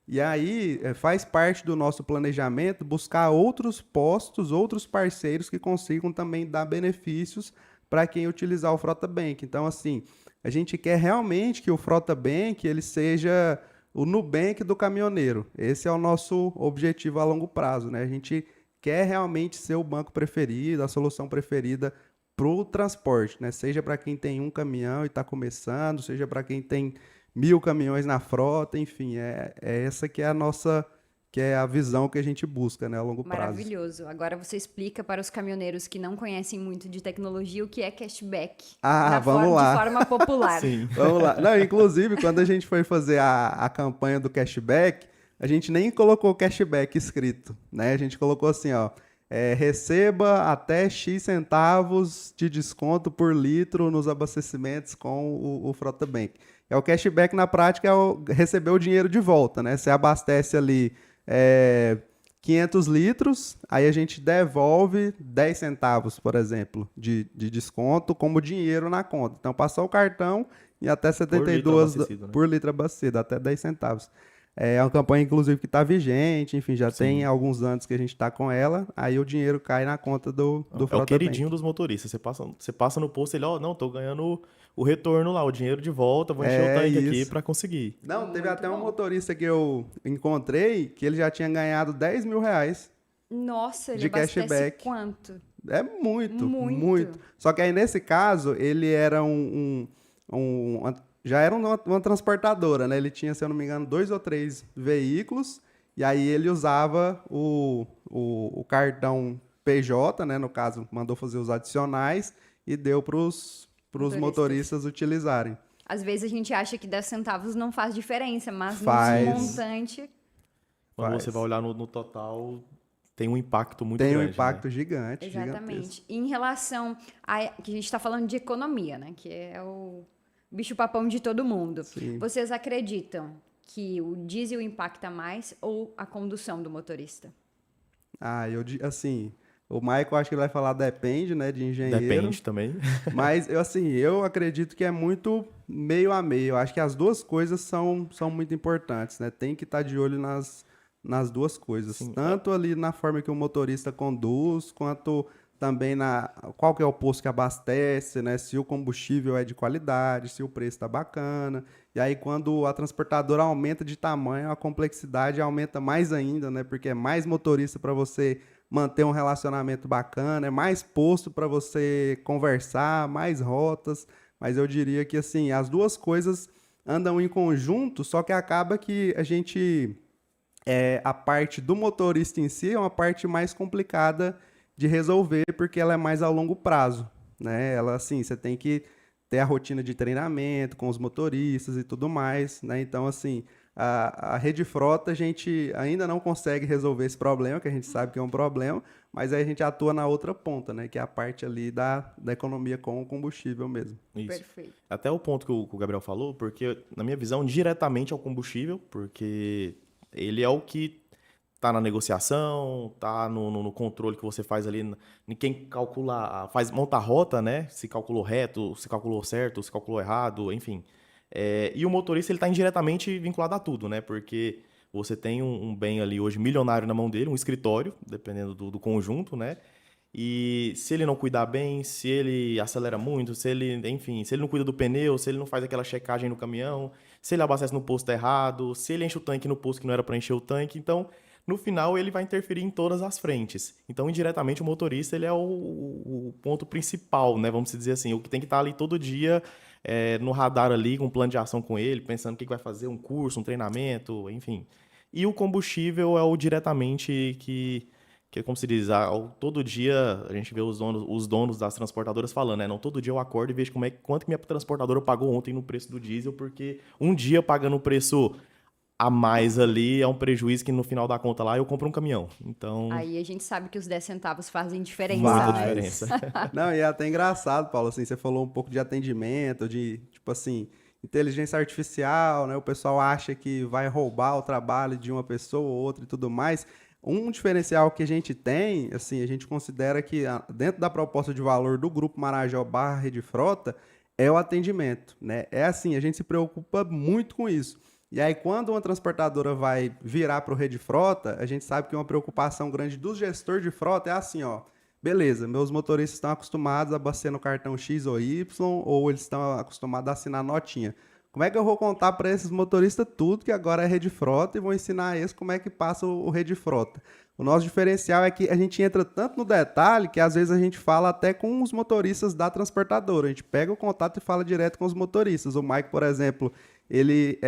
S1: E aí faz parte do nosso planejamento buscar outros postos, outros parceiros que consigam também dar benefícios para quem utilizar o Frota Bank. Então, assim, a gente quer realmente que o Frota Bank ele seja o Nubank do caminhoneiro. Esse é o nosso objetivo a longo prazo, né? A gente quer realmente ser o banco preferido, a solução preferida para o transporte, né? Seja para quem tem um caminhão e está começando, seja para quem tem 1.000 caminhões na frota, enfim, é essa que é a nossa, que é a visão que a gente busca, né, a longo prazo.
S2: Maravilhoso. Agora você explica para os caminhoneiros que não conhecem muito de tecnologia o que é cashback.
S1: Vamos lá.
S2: De forma popular.
S3: Sim.
S1: Vamos lá. Não, inclusive, quando a gente foi fazer a campanha do cashback, a gente nem colocou cashback escrito, né? A gente colocou assim, ó, receba até X centavos de desconto por litro nos abastecimentos com o Frota Bank. O cashback, na prática, é receber o dinheiro de volta, né? Você abastece ali 500 litros, aí a gente devolve 10 centavos, por exemplo, de desconto como dinheiro na conta. Então, passou o cartão e até 72 por litro abastecido, até 10 centavos. É uma campanha, inclusive, que está vigente, enfim, já tem alguns anos que a gente está com ela, aí o dinheiro cai na conta do Frota Bank.
S3: É o queridinho dos motoristas, você passa no posto e ele, não, tô ganhando o retorno lá, o dinheiro de volta, vou encher o tanque aqui para conseguir.
S1: Não, teve até um motorista que eu encontrei que ele já tinha ganhado 10 mil reais.
S2: Nossa, ele
S1: de
S2: abastece
S1: cashback.
S2: Quanto?
S1: É muito. Só que aí, nesse caso, ele era já era uma transportadora, né? Ele tinha, se eu não me engano, 2 ou 3 veículos, e aí ele usava o cartão PJ, né? No caso, mandou fazer os adicionais e deu para os motoristas utilizarem.
S2: Às vezes a gente acha que 10 centavos não faz diferença, mas
S1: faz.
S2: No montante...
S3: Quando você vai olhar no total, tem um impacto muito
S1: grande.
S3: Tem
S1: um impacto gigante.
S2: Exatamente.
S1: Gigantesco.
S2: E em relação que a gente está falando de economia, né? Que é o bicho-papão de todo mundo.
S1: Sim.
S2: Vocês acreditam que o diesel impacta mais ou a condução do motorista?
S1: Assim, o Michael acho que ele vai falar depende, né, de engenheiro.
S3: Depende também.
S1: Mas, eu acredito que é muito meio a meio. Eu acho que as duas coisas são muito importantes, né? Tem que estar de olho nas duas coisas. Sim. Tanto ali na forma que o motorista conduz, quanto também qual que é o posto que abastece, né? Se o combustível é de qualidade, se o preço está bacana. E aí, quando a transportadora aumenta de tamanho, a complexidade aumenta mais ainda, né? Porque é mais motorista para você manter um relacionamento bacana, é mais posto para você conversar, mais rotas. Mas eu diria que, assim, as duas coisas andam em conjunto, só que acaba que a gente... a parte do motorista em si é uma parte mais complicada de resolver, porque ela é mais a longo prazo, né? Ela, assim, você tem que ter a rotina de treinamento com os motoristas e tudo mais, né? Então, assim, a Rede Frota, a gente ainda não consegue resolver esse problema, que a gente sabe que é um problema, mas aí a gente atua na outra ponta, né? Que é a parte ali da economia com o combustível mesmo.
S3: Isso.
S2: Perfeito.
S3: Até o ponto que o Gabriel falou, porque, na minha visão, diretamente ao combustível, porque ele é o que tá na negociação, tá no controle que você faz ali, quem calcula, monta a rota, né? Se calculou reto, se calculou certo, se calculou errado, enfim. E o motorista, ele tá indiretamente vinculado a tudo, né? Porque você tem um bem ali hoje milionário na mão dele, um escritório, dependendo do conjunto, né? E se ele não cuidar bem, se ele acelera muito, se ele não cuida do pneu, se ele não faz aquela checagem no caminhão, se ele abastece no posto errado, se ele enche o tanque no posto que não era para encher o tanque, então... No final, ele vai interferir em todas as frentes. Então, indiretamente, o motorista ele é o ponto principal, né? Vamos dizer assim, o que tem que estar ali todo dia no radar ali, com um plano de ação com ele, pensando o que vai fazer, um curso, um treinamento, enfim. E o combustível é o diretamente que que como se diz, todo dia a gente vê os donos das transportadoras falando, né? Não, todo dia eu acordo e vejo quanto que minha transportadora pagou ontem no preço do diesel, porque um dia pagando o preço a mais ali é um prejuízo que no final da conta lá eu compro um caminhão. Então,
S2: Aí a gente sabe que os 10 centavos fazem diferença.
S3: muita
S1: Vai.
S3: diferença.
S1: Não, e é até engraçado, Paulo, assim, você falou um pouco de atendimento, de, tipo assim, inteligência artificial, né? O pessoal acha que vai roubar o trabalho de uma pessoa ou outra e tudo mais. Um diferencial que a gente tem, assim, a gente considera que dentro da proposta de valor do Grupo Marajó / Rede Frota é o atendimento, né? É assim, a gente se preocupa muito com isso. E aí, quando uma transportadora vai virar para o Rede Frota, a gente sabe que uma preocupação grande do gestor de frota é assim, ó, beleza, meus motoristas estão acostumados a abastecer no cartão X ou Y, ou eles estão acostumados a assinar notinha. Como é que eu vou contar para esses motoristas tudo que agora é Rede Frota e vou ensinar eles como é que passa o Rede Frota? O nosso diferencial é que a gente entra tanto no detalhe que às vezes a gente fala até com os motoristas da transportadora. A gente pega o contato e fala direto com os motoristas. O Mike, por exemplo, ele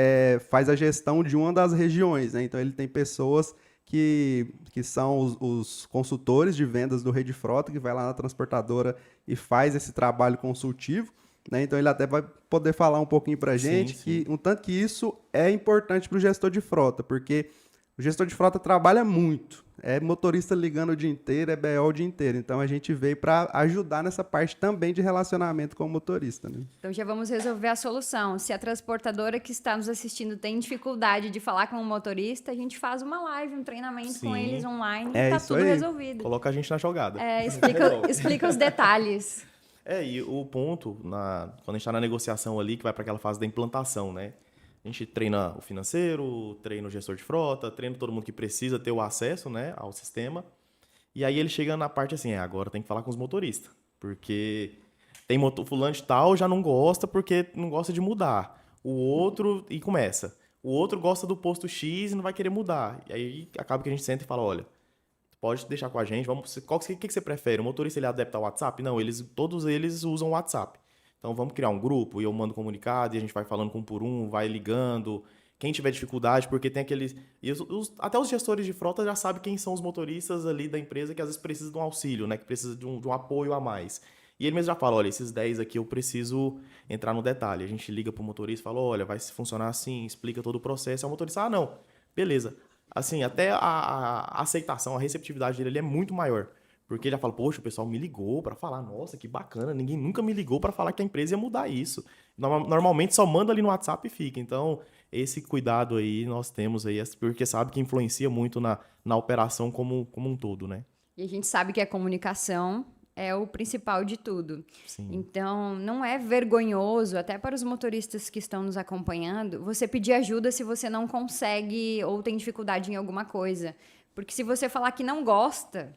S1: faz a gestão de uma das regiões, né? Então ele tem pessoas que são os consultores de vendas do Rede Frota, que vai lá na transportadora e faz esse trabalho consultivo, né? Então ele até vai poder falar um pouquinho para a gente que um tanto que isso é importante para o gestor de frota, porque o gestor de frota trabalha muito, é motorista ligando o dia inteiro, é BO o dia inteiro. Então a gente veio para ajudar nessa parte também de relacionamento com o motorista, né?
S2: Então já vamos resolver a solução. Se a transportadora que está nos assistindo tem dificuldade de falar com o motorista, a gente faz uma live, um treinamento com eles online e tá
S1: isso
S2: tudo
S1: aí.
S2: resolvido.
S3: Coloca a gente na jogada.
S2: Explica os detalhes.
S3: E o ponto, quando a gente está na negociação ali, que vai para aquela fase da implantação, né? A gente treina o financeiro, treina o gestor de frota, treina todo mundo que precisa ter o acesso, né, ao sistema. E aí ele chega na parte assim, agora tem que falar com os motoristas. Porque tem fulano de tal já não gosta porque não gosta de mudar. O outro, e começa. O outro gosta do posto X e não vai querer mudar. E aí acaba que a gente senta e fala, olha, pode deixar com a gente, o que você prefere? O motorista ele adapta ao WhatsApp? Não, todos eles usam o WhatsApp. Então vamos criar um grupo e eu mando comunicado e a gente vai falando um por um, vai ligando. Quem tiver dificuldade, porque tem aqueles... até os gestores de frota já sabem quem são os motoristas ali da empresa que às vezes precisam de um auxílio, né? Que precisa de um apoio a mais. E ele mesmo já fala, olha, esses 10 aqui eu preciso entrar no detalhe. A gente liga pro motorista e fala, olha, vai funcionar assim, explica todo o processo. E o motorista, não, beleza. Assim, até a aceitação, a receptividade dele é muito maior. Porque ele já fala, poxa, o pessoal me ligou para falar, nossa, que bacana, ninguém nunca me ligou para falar que a empresa ia mudar isso. Normalmente só manda ali no WhatsApp e fica. Então, esse cuidado aí nós temos aí, porque sabe que influencia muito na operação como um todo, né?
S2: E a gente sabe que a comunicação é o principal de tudo.
S3: Sim.
S2: Então, não é vergonhoso, até para os motoristas que estão nos acompanhando, você pedir ajuda se você não consegue ou tem dificuldade em alguma coisa. Porque se você falar que não gosta,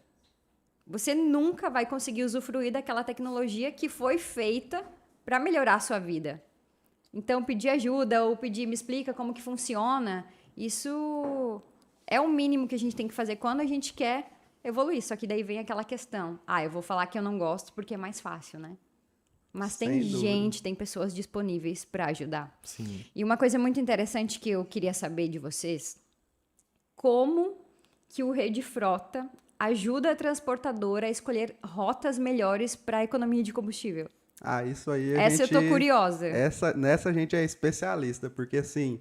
S2: você nunca vai conseguir usufruir daquela tecnologia que foi feita para melhorar a sua vida. Então, pedir ajuda ou pedir, me explica como que funciona, isso é o mínimo que a gente tem que fazer quando a gente quer evoluir. Só que daí vem aquela questão, eu vou falar que eu não gosto porque é mais fácil, né? Mas tem gente, tem pessoas disponíveis para ajudar.
S3: Sim.
S2: E uma coisa muito interessante que eu queria saber de vocês, como que o Rede Frota ajuda a transportadora a escolher rotas melhores para a economia de combustível?
S1: Isso aí
S2: eu tô curiosa.
S1: Nessa a gente é especialista, porque assim,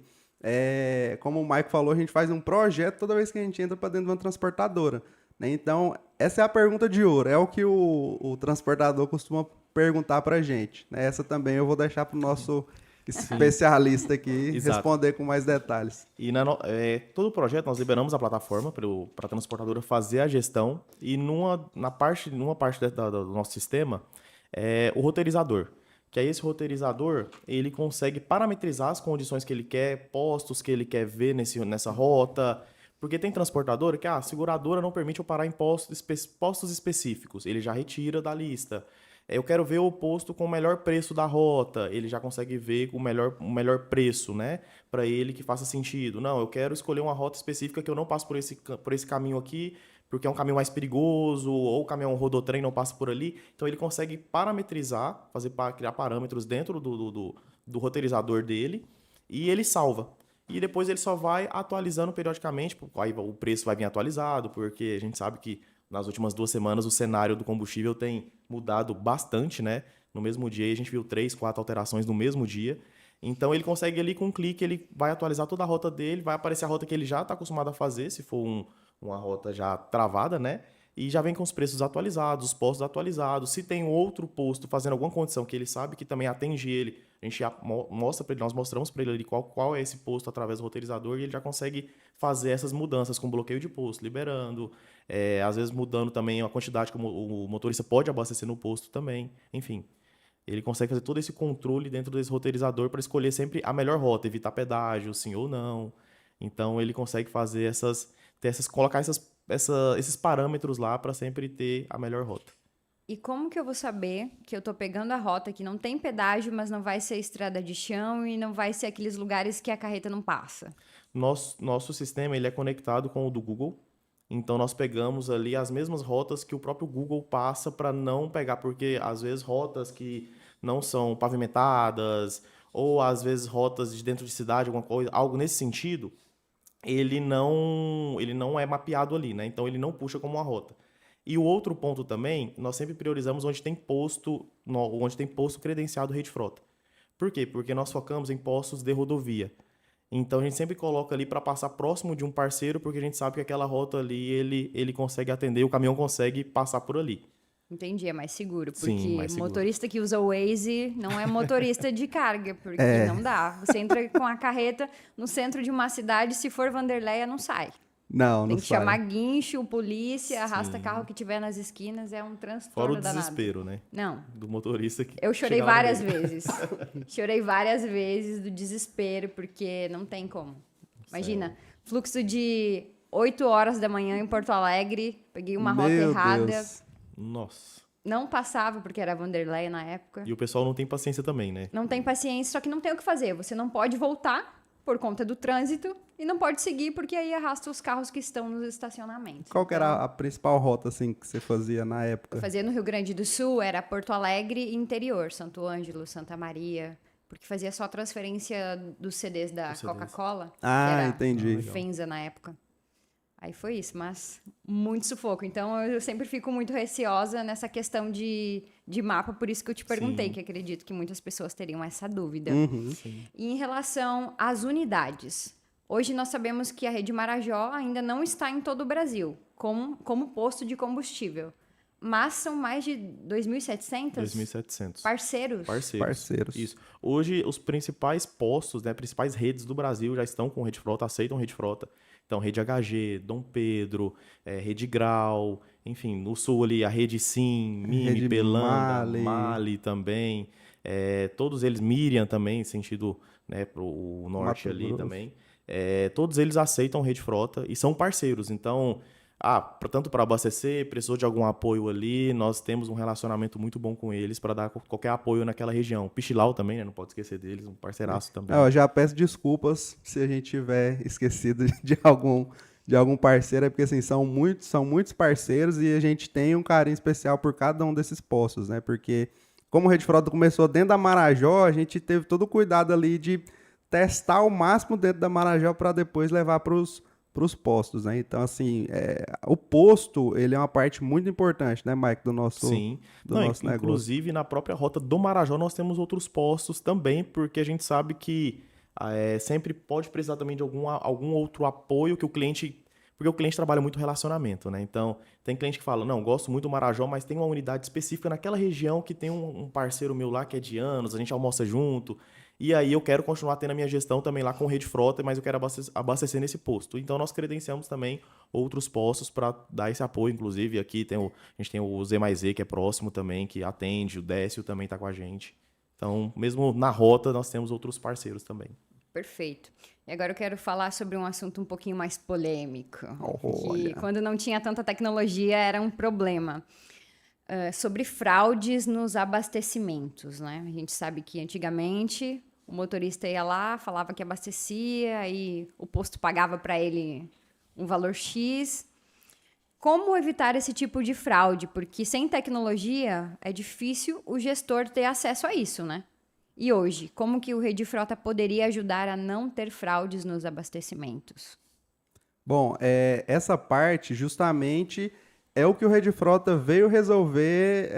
S1: como o Mike falou, a gente faz um projeto toda vez que a gente entra para dentro de uma transportadora, né? Então, essa é a pergunta de ouro, é o que o transportador costuma perguntar para a gente, né? Essa também eu vou deixar para o nosso especialista aqui responder com mais detalhes.
S3: E todo o projeto nós liberamos a plataforma para a transportadora fazer a gestão e numa parte do nosso sistema o roteirizador. Que aí esse roteirizador ele consegue parametrizar as condições que ele quer, postos que ele quer ver nessa rota. Porque tem transportadora que a seguradora não permite eu parar em postos específicos. Ele já retira da lista. Eu quero ver o posto com o melhor preço da rota. Ele já consegue ver o melhor preço, né? Para ele que faça sentido. Não, eu quero escolher uma rota específica que eu não passo por esse caminho aqui, porque é um caminho mais perigoso, ou o caminhão rodotrem não passa por ali. Então ele consegue parametrizar, criar parâmetros dentro do roteirizador dele, e ele salva. E depois ele só vai atualizando periodicamente, aí o preço vai vir atualizado, porque a gente sabe que nas últimas 2 semanas o cenário do combustível tem mudado bastante, né? No mesmo dia a gente viu 3, 4 alterações no mesmo dia. Então ele consegue ali com um clique, ele vai atualizar toda a rota dele, vai aparecer a rota que ele já está acostumado a fazer, se for uma rota já travada, né? E já vem com os preços atualizados, os postos atualizados. Se tem outro posto fazendo alguma condição que ele sabe que também atende ele, a gente já mostra para ele, nós mostramos para ele ali qual é esse posto através do roteirizador e ele já consegue fazer essas mudanças com bloqueio de posto, liberando, às vezes mudando também a quantidade que o motorista pode abastecer no posto também, enfim. Ele consegue fazer todo esse controle dentro desse roteirizador para escolher sempre a melhor rota, evitar pedágio, sim ou não. Então ele consegue fazer colocar esses parâmetros lá para sempre ter a melhor rota.
S2: E como que eu vou saber que eu tô pegando a rota que não tem pedágio, mas não vai ser estrada de chão e não vai ser aqueles lugares que a carreta não passa?
S3: Nosso sistema ele é conectado com o do Google. Então nós pegamos ali as mesmas rotas que o próprio Google passa para não pegar, porque às vezes rotas que não são pavimentadas ou às vezes rotas de dentro de cidade, alguma coisa, algo nesse sentido, ele não é mapeado ali, né? Então ele não puxa como uma rota. E o outro ponto também, nós sempre priorizamos onde tem posto credenciado Rede Frota. Por quê? Porque nós focamos em postos de rodovia. Então a gente sempre coloca ali para passar próximo de um parceiro, porque a gente sabe que aquela rota ali ele consegue atender, o caminhão consegue passar por ali.
S2: Entendi, é mais seguro, porque
S3: Sim, mais seguro.
S2: motorista que usa o Waze não é motorista de carga, porque não dá. Você entra com a carreta no centro de uma cidade, se for Vanderleia, não sai.
S1: Não
S2: Tem que
S1: sai.
S2: chamar guincho, polícia, arrasta carro que tiver nas esquinas, é um transtorno
S3: Fora o
S2: danado.
S3: Desespero, né?
S2: Não.
S3: Do motorista que
S2: Eu chorei
S3: chega lá no
S2: várias
S3: meio.
S2: vezes. Chorei várias vezes do desespero, porque não tem como. Imagina, fluxo de 8 horas da manhã em Porto Alegre, peguei uma rota
S1: Meu
S2: errada.
S1: Deus.
S3: Nossa.
S2: Não passava, porque era Vanderleia na época.
S3: E o pessoal não tem paciência também, né?
S2: Não tem paciência, só que não tem o que fazer. Você não pode voltar por conta do trânsito e não pode seguir, porque aí arrasta os carros que estão nos estacionamentos.
S1: Qual que era a principal rota, assim, que você fazia na época?
S2: Eu fazia no Rio Grande do Sul, era Porto Alegre e interior, Santo Ângelo, Santa Maria, porque fazia só transferência dos CDs da
S3: Dos CDs.
S2: Coca-Cola.
S1: Ah,
S2: que era
S1: entendi.
S2: Fenza na época. Aí foi isso, mas muito sufoco. Então eu sempre fico muito receosa nessa questão de mapa, por isso que eu te perguntei, que acredito que muitas pessoas teriam essa dúvida.
S1: Uhum.
S2: E em relação às unidades, hoje nós sabemos que a Rede Marajó ainda não está em todo o Brasil como posto de combustível, mas são mais de 2.700
S3: 2.700.
S2: parceiros.
S1: Parceiros.
S3: Isso. Hoje, os principais postos, né, principais redes do Brasil já estão com Rede Frota, aceitam Rede Frota. Então, Rede HG, Dom Pedro, Rede Grau, enfim, no sul ali, a Rede Sim, Mimi,
S1: Rede
S3: Pelanda,
S1: Mali.
S3: Mali também. Todos eles, Miriam também, sentido, né, pro norte
S1: Mato
S3: ali
S1: Grosso.
S3: também. Todos eles aceitam Rede Frota e são parceiros. Então, tanto para abastecer, precisou de algum apoio ali, nós temos um relacionamento muito bom com eles para dar qualquer apoio naquela região. Pichilau também, né? Não pode esquecer deles, um parceiraço também.
S1: Eu já peço desculpas se a gente tiver esquecido de algum parceiro, porque assim, são muitos parceiros e a gente tem um carinho especial por cada um desses postos, né? Porque como o Rede Frota começou dentro da Marajó, a gente teve todo o cuidado ali de testar o máximo dentro da Marajó para depois levar para os postos, né? Então, assim, o posto, ele é uma parte muito importante, né, Mike, do nosso,
S3: Sim.
S1: do nosso negócio.
S3: Inclusive, na própria rota do Marajó, nós temos outros postos também, porque a gente sabe que sempre pode precisar também de algum outro apoio que o cliente... Porque o cliente trabalha muito relacionamento, né? Então, tem cliente que fala, não, gosto muito do Marajó, mas tem uma unidade específica naquela região que tem um parceiro meu lá que é de anos, a gente almoça junto, e aí eu quero continuar tendo a minha gestão também lá com Rede Frota, mas eu quero abastecer nesse posto. Então, nós credenciamos também outros postos para dar esse apoio, inclusive aqui a gente tem o Z+Z, que é próximo também, que atende, o Décio também está com a gente. Então, mesmo na rota, nós temos outros parceiros também.
S2: Perfeito. E agora eu quero falar sobre um assunto um pouquinho mais polêmico,
S1: Olha.
S2: que quando não tinha tanta tecnologia era um problema. Sobre fraudes nos abastecimentos, né? A gente sabe que antigamente o motorista ia lá, falava que abastecia e o posto pagava para ele um valor X. Como evitar esse tipo de fraude? Porque sem tecnologia é difícil o gestor ter acesso a isso, né? E hoje, como que o Rede Frota poderia ajudar a não ter fraudes nos abastecimentos?
S1: Bom, essa parte justamente é o que o Rede Frota veio resolver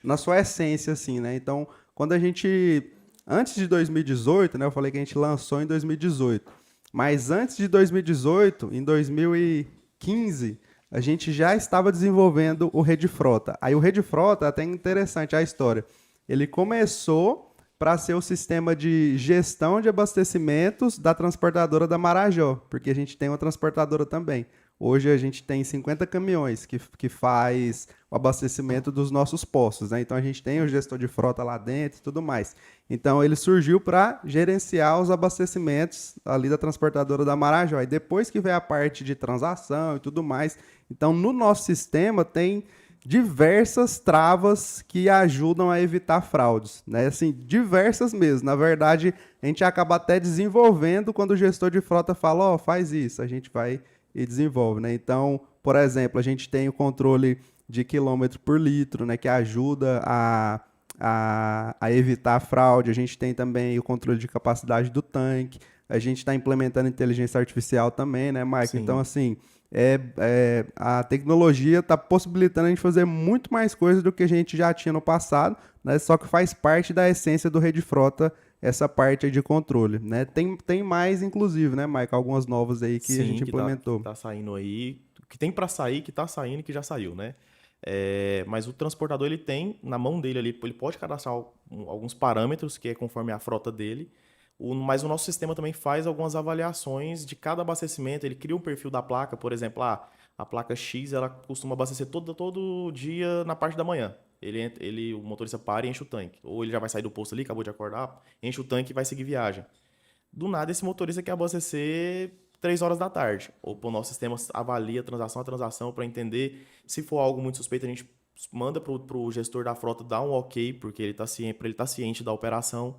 S1: na sua essência, assim, né? Então, quando a gente... Antes de 2018, né? Eu falei que a gente lançou em 2018. Mas antes de 2018, em 2015, a gente já estava desenvolvendo o Rede Frota. Aí o Rede Frota, até interessante a história, ele começou para ser o sistema de gestão de abastecimentos da transportadora da Marajó, porque a gente tem uma transportadora também. Hoje a gente tem 50 caminhões que faz o abastecimento dos nossos postos, né? Então a gente tem o gestor de frota lá dentro e tudo mais. Então ele surgiu para gerenciar os abastecimentos ali da transportadora da Marajó. E depois que vem a parte de transação e tudo mais, então no nosso sistema tem diversas travas que ajudam a evitar fraudes, né? Assim, diversas mesmo. Na verdade, a gente acaba até desenvolvendo quando o gestor de frota fala, ó, faz isso, a gente vai e desenvolve, né? Então, por exemplo, a gente tem o controle de quilômetro por litro, né, que ajuda a evitar a fraude. A gente tem também o controle de capacidade do tanque. A gente está implementando inteligência artificial também, né, Mike?
S3: Sim.
S1: Então, assim, a tecnologia está possibilitando a gente fazer muito mais coisas do que a gente já tinha no passado, né? Só que faz parte da essência do Rede Frota essa parte aí de controle, né? Tem mais, inclusive, né, Mike? Algumas novas aí que a gente implementou.
S3: Tá saindo aí, que tem para sair, que tá saindo e que já saiu, né? Mas o transportador, ele tem na mão dele ali, ele pode cadastrar alguns parâmetros, que é conforme a frota dele, mas o nosso sistema também faz algumas avaliações de cada abastecimento, ele cria um perfil da placa, por exemplo, a placa X, ela costuma abastecer todo dia na parte da manhã. O motorista para e enche o tanque. Ou ele já vai sair do posto ali, acabou de acordar, enche o tanque e vai seguir viagem. Do nada, esse motorista quer abastecer 3 horas da tarde. Ou o nosso sistema avalia a transação para entender se for algo muito suspeito, a gente manda para o gestor da frota dar um ok, porque ele está ciente da operação.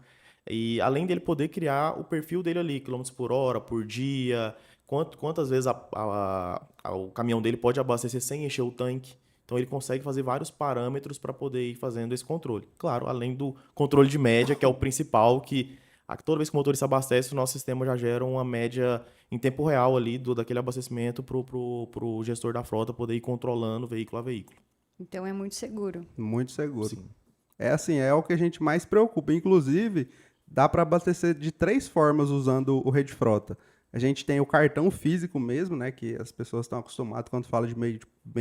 S3: E além dele poder criar o perfil dele ali, quilômetros por hora, por dia, quantas vezes o caminhão dele pode abastecer sem encher o tanque. Então ele consegue fazer vários parâmetros para poder ir fazendo esse controle. Claro, além do controle de média, que é o principal, que toda vez que o motorista abastece, o nosso sistema já gera uma média em tempo real ali daquele abastecimento pro gestor da frota poder ir controlando veículo a veículo.
S2: Então é muito seguro.
S1: Muito seguro.
S3: Sim.
S1: É assim, é o que a gente mais preocupa. Inclusive, dá para abastecer de 3 formas usando o Rede Frota. A gente tem o cartão físico mesmo, né, que as pessoas estão acostumadas quando fala de meio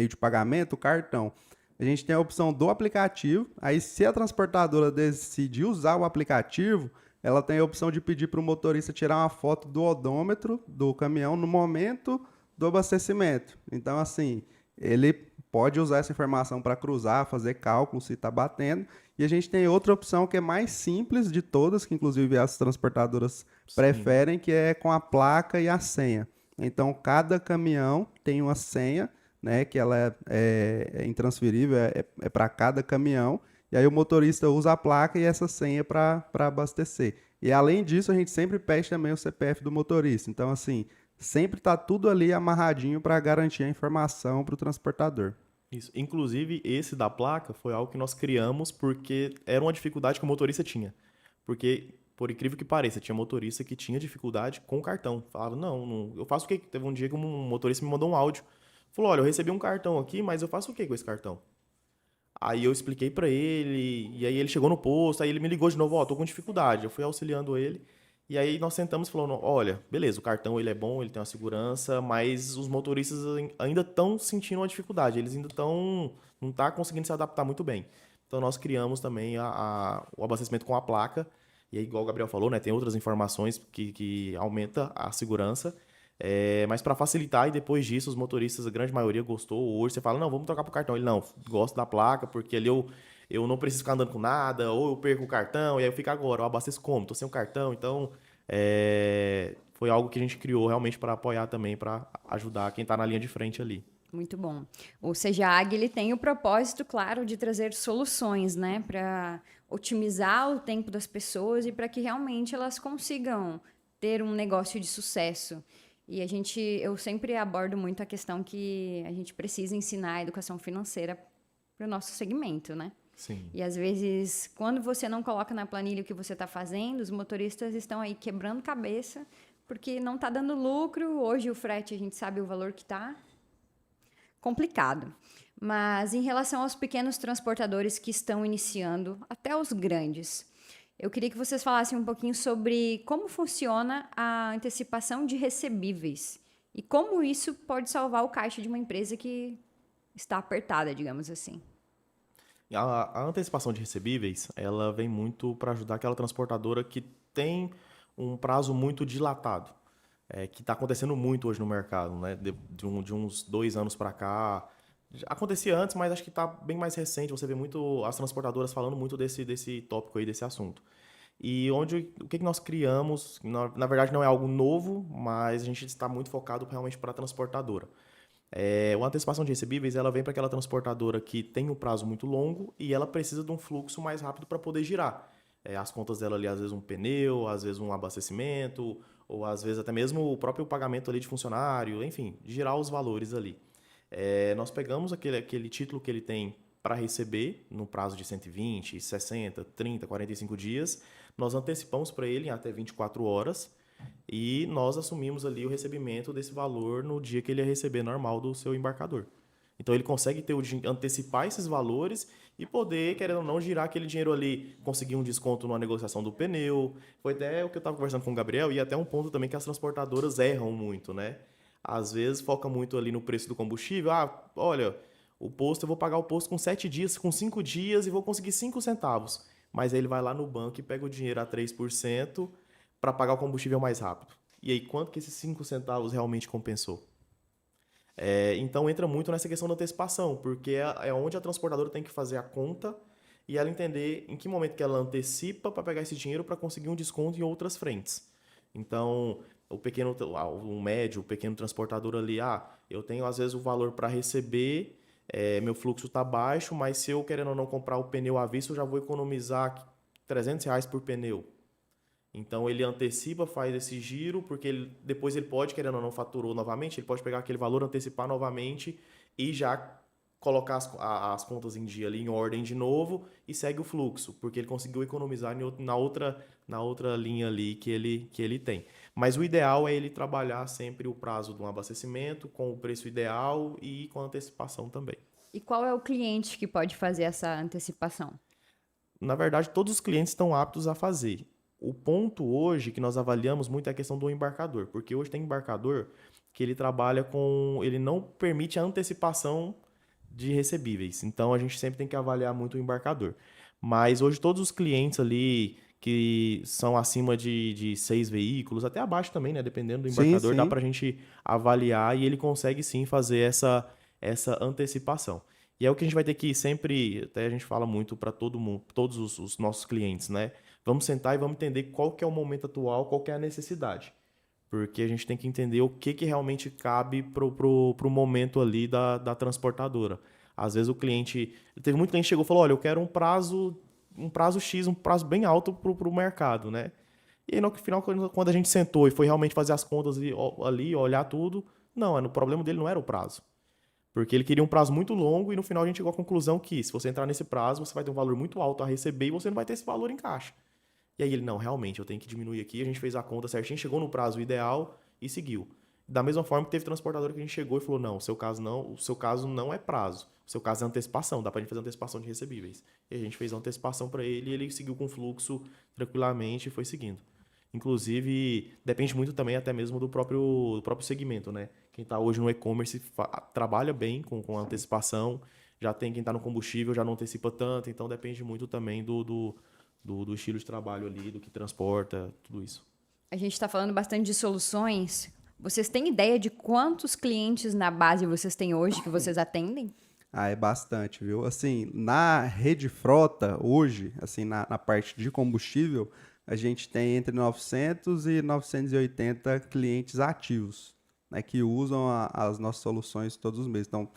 S1: de pagamento, o cartão. A gente tem a opção do aplicativo. Aí, se a transportadora decidir usar o aplicativo, ela tem a opção de pedir para o motorista tirar uma foto do odômetro do caminhão no momento do abastecimento. Então, assim, ele pode usar essa informação para cruzar, fazer cálculo se está batendo. E a gente tem outra opção que é mais simples de todas, que inclusive as transportadoras preferem, que é com a placa e a senha. Então, cada caminhão tem uma senha, né, que ela é intransferível, é para cada caminhão. E aí o motorista usa a placa e essa senha para abastecer. E além disso, a gente sempre pede também o CPF do motorista. Então, assim, sempre está tudo ali amarradinho para garantir a informação para o transportador.
S3: Isso. Inclusive, esse da placa foi algo que nós criamos porque era uma dificuldade que o motorista tinha. Porque, por incrível que pareça, tinha motorista que tinha dificuldade com o cartão. Falava, não, eu faço o quê? Teve um dia que um motorista me mandou um áudio. Falou, olha, eu recebi um cartão aqui, mas eu faço o quê com esse cartão? Aí eu expliquei pra ele, e aí ele chegou no posto, aí ele me ligou de novo, tô com dificuldade. Eu fui auxiliando ele, e aí nós sentamos e falamos, olha, beleza, o cartão ele é bom, ele tem uma segurança, mas os motoristas ainda estão sentindo uma dificuldade, eles ainda não tá conseguindo se adaptar muito bem. Então nós criamos também o abastecimento com a placa, e aí, igual o Gabriel falou, né, tem outras informações que aumenta a segurança, mas para facilitar, e depois disso, os motoristas, a grande maioria gostou. Hoje você fala, não, vamos trocar pro cartão. Ele, não, gosto da placa, porque ali eu não preciso ficar andando com nada, ou eu perco o cartão, e aí eu fico agora, eu abasteço como? Tô sem o cartão, então foi algo que a gente criou realmente para apoiar também, para ajudar quem tá na linha de frente ali.
S2: Muito bom. O Sejag, ele tem o propósito, claro, de trazer soluções, né, para otimizar o tempo das pessoas e para que realmente elas consigam ter um negócio de sucesso. E eu sempre abordo muito a questão que a gente precisa ensinar a educação financeira para o nosso segmento, né?
S3: Sim.
S2: E às vezes, quando você não coloca na planilha o que você está fazendo, os motoristas estão aí quebrando cabeça porque não está dando lucro. Hoje o frete, a gente sabe o valor que está. complicado. Mas em relação aos pequenos transportadores que estão iniciando, até os grandes, eu queria que vocês falassem um pouquinho sobre como funciona a antecipação de recebíveis e como isso pode salvar o caixa de uma empresa que está apertada, digamos assim.
S3: A antecipação de recebíveis, ela vem muito para ajudar aquela transportadora que tem um prazo muito dilatado, que está acontecendo muito hoje no mercado, né? De uns 2 anos para cá. Acontecia antes, mas acho que está bem mais recente. Você vê muito as transportadoras falando muito desse tópico aí, desse assunto. E o que nós criamos, na verdade não é algo novo, mas a gente está muito focado realmente para a transportadora. A antecipação de recebíveis, ela vem para aquela transportadora que tem um prazo muito longo e ela precisa de um fluxo mais rápido para poder girar. As contas dela ali, às vezes um pneu, às vezes um abastecimento, ou às vezes até mesmo o próprio pagamento ali de funcionário, enfim, girar os valores ali. Nós pegamos aquele título que ele tem para receber no prazo de 120, 60, 30, 45 dias, nós antecipamos para ele em até 24 horas, e nós assumimos ali o recebimento desse valor no dia que ele ia receber normal do seu embarcador. Então ele consegue antecipar esses valores e poder, querendo ou não, girar aquele dinheiro ali, conseguir um desconto numa negociação do pneu. Foi até o que eu estava conversando com o Gabriel, e até um ponto também que as transportadoras erram muito, né? Às vezes foca muito ali no preço do combustível. Olha, o posto, eu vou pagar o posto com 7 dias, com 5 dias e vou conseguir 5 centavos. Mas aí ele vai lá no banco e pega o dinheiro a 3%, para pagar o combustível mais rápido. E aí, quanto que esses 5 centavos realmente compensou? Então, entra muito nessa questão da antecipação, porque é onde a transportadora tem que fazer a conta e ela entender em que momento que ela antecipa para pegar esse dinheiro para conseguir um desconto em outras frentes. Então, o médio, o pequeno transportador ali, eu tenho às vezes o valor para receber, meu fluxo está baixo, mas se eu querendo ou não comprar o pneu à vista, eu já vou economizar R$300 por pneu. Então ele antecipa, faz esse giro, porque depois ele pode, querendo ou não, faturou novamente, ele pode pegar aquele valor, antecipar novamente e já colocar as contas em dia ali, em ordem de novo, e segue o fluxo, porque ele conseguiu economizar na outra linha ali que ele tem. Mas o ideal é ele trabalhar sempre o prazo de um abastecimento, com o preço ideal e com a antecipação também.
S2: E qual é o cliente que pode fazer essa antecipação?
S3: Na verdade, todos os clientes estão aptos a fazer. O ponto hoje que nós avaliamos muito é a questão do embarcador, porque hoje tem embarcador que ele trabalha ele não permite a antecipação de recebíveis. Então a gente sempre tem que avaliar muito o embarcador. Mas hoje todos os clientes ali que são acima de 6 veículos, até abaixo também, né? Dependendo do embarcador,
S1: sim.
S3: dá para a gente avaliar e ele consegue sim fazer essa antecipação. E é o que a gente vai ter que sempre, até a gente fala muito para todo mundo, todos os nossos clientes, né? Vamos sentar e vamos entender qual que é o momento atual, qual que é a necessidade. Porque a gente tem que entender o que realmente cabe pro momento ali da transportadora. Às vezes teve muito cliente que chegou e falou, olha, eu quero um prazo X, um prazo bem alto pro mercado, né? E aí, no final, quando a gente sentou e foi realmente fazer as contas ali, olhar tudo, não, o problema dele não era o prazo. Porque ele queria um prazo muito longo e no final a gente chegou à conclusão que se você entrar nesse prazo, você vai ter um valor muito alto a receber e você não vai ter esse valor em caixa. E aí ele, não, realmente, eu tenho que diminuir aqui. A gente fez a conta certinho, chegou no prazo ideal e seguiu. Da mesma forma que teve transportador que a gente chegou e falou, não, o seu caso não é prazo. O seu caso é antecipação, dá pra gente fazer antecipação de recebíveis. E a gente fez a antecipação para ele e ele seguiu com o fluxo tranquilamente e foi seguindo. Inclusive, depende muito também até mesmo do próprio segmento, né? Quem está hoje no e-commerce trabalha bem com a antecipação, já tem quem está no combustível, já não antecipa tanto, então depende muito também do estilo de trabalho ali, do que transporta, tudo isso.
S2: A gente está falando bastante de soluções. Vocês têm ideia de quantos clientes na base vocês têm hoje que vocês atendem?
S1: É bastante, viu? Assim, na rede frota, hoje, assim, na parte de combustível, a gente tem entre 900 e 980 clientes ativos, né, que usam as nossas soluções todos os meses. Então,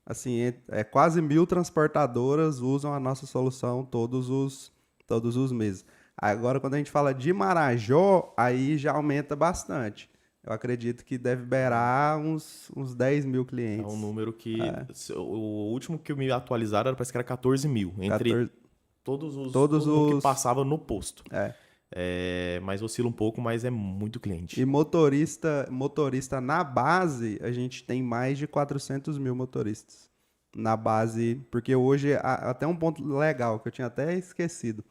S1: assim, quase 1.000 transportadoras usam a nossa solução todos os meses. Agora, quando a gente fala de Marajó, aí já aumenta bastante. Eu acredito que deve beirar uns 10 mil clientes.
S3: É um número que... O último que me atualizaram parece que era 14 mil. Entre todos os que passava no posto. Mas oscila um pouco, mas é muito cliente.
S1: E motorista na base, a gente tem mais de 400 mil motoristas. Na base, porque hoje, até um ponto legal, que eu tinha até esquecido.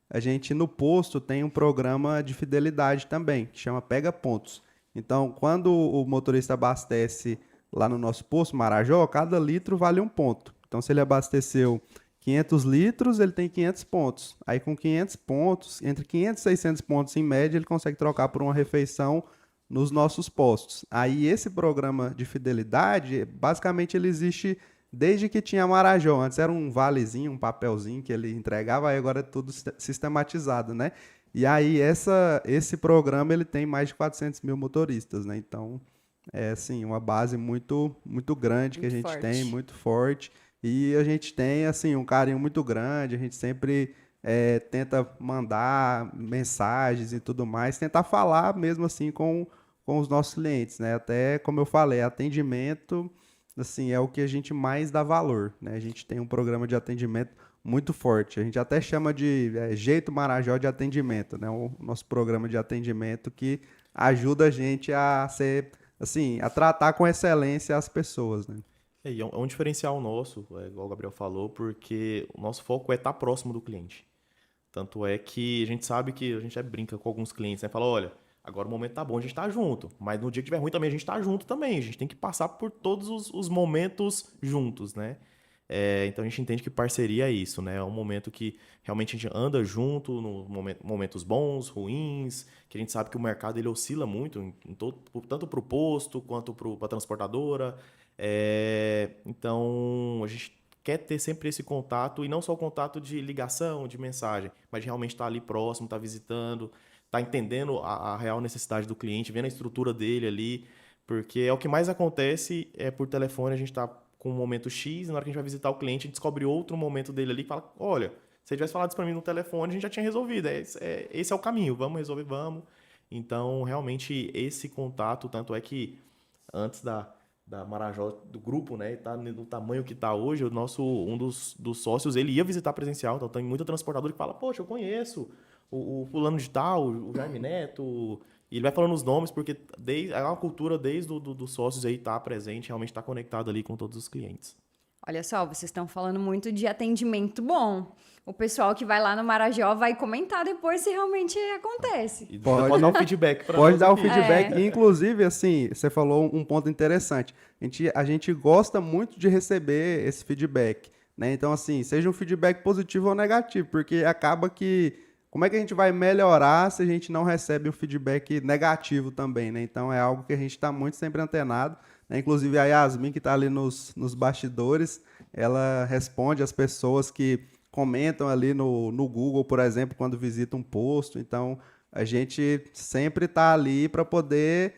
S1: A gente, no posto, tem um programa de fidelidade também, que chama Pega Pontos. Então, quando o motorista abastece lá no nosso posto, Marajó, cada litro vale 1 ponto. Então, se ele abasteceu 500 litros, ele tem 500 pontos. Aí, com 500 pontos, entre 500 e 600 pontos em média, ele consegue trocar por uma refeição nos nossos postos. Aí, esse programa de fidelidade, basicamente, ele existe desde que tinha Marajó. Antes era um valezinho, um papelzinho que ele entregava, aí agora é tudo sistematizado, né? E aí, esse programa, ele tem mais de 400 mil motoristas, né? Então, é, assim, uma base muito, muito grande que a gente tem, muito forte. E a gente tem, assim, um carinho muito grande, a gente sempre tenta mandar mensagens e tudo mais, tentar falar mesmo assim com os nossos clientes, né? Até, como eu falei, atendimento, assim, é o que a gente mais dá valor, né? A gente tem um programa de atendimento muito forte. A gente até chama de jeito Marajó de atendimento, né? O nosso programa de atendimento que ajuda a gente a ser, assim, a tratar com excelência as pessoas, né?
S3: E é um diferencial nosso, igual o Gabriel falou, porque o nosso foco é estar próximo do cliente. Tanto é que a gente sabe que a gente brinca com alguns clientes, né? Fala, olha, agora o momento tá bom, a gente tá junto. Mas no dia que tiver ruim também, a gente tá junto também. A gente tem que passar por todos os momentos juntos, né? Então a gente entende que parceria é isso, né? É um momento que realmente a gente anda junto, nos momentos bons, ruins, que a gente sabe que o mercado ele oscila muito, tanto para o posto quanto para a transportadora. Então a gente quer ter sempre esse contato, e não só o contato de ligação, de mensagem, mas de realmente estar ali próximo, estar visitando, estar entendendo a real necessidade do cliente, vendo a estrutura dele ali, porque é o que mais acontece por telefone, a gente está com um momento X, e na hora que a gente vai visitar o cliente, a gente descobre outro momento dele ali, que fala, olha, se ele tivesse falado isso para mim no telefone, a gente já tinha resolvido, esse é o caminho, vamos resolver, vamos. Então, realmente, esse contato, tanto é que antes da Marajó, do grupo, né, tá no tamanho que tá hoje, um dos sócios, ele ia visitar presencial, então tem muita transportadora que fala, poxa, eu conheço o fulano de tal, o Jaime Neto, e ele vai falando os nomes, porque é uma cultura desde dos sócios aí tá presente, realmente tá conectado ali com todos os clientes.
S2: Olha só, vocês estão falando muito de atendimento bom. O pessoal que vai lá no Marajó vai comentar depois se realmente acontece.
S3: E pode dar um feedback para nós.
S1: Pode dar um feedback. Inclusive, assim, você falou um ponto interessante. A gente gosta muito de receber esse feedback, né? Então, assim, seja um feedback positivo ou negativo, porque acaba que... Como é que a gente vai melhorar se a gente não recebe um feedback negativo também, né? Então, é algo que a gente está muito sempre antenado, né? Inclusive, a Yasmin, que está ali nos bastidores, ela responde às pessoas que comentam ali no Google, por exemplo, quando visita um posto. Então, a gente sempre está ali para poder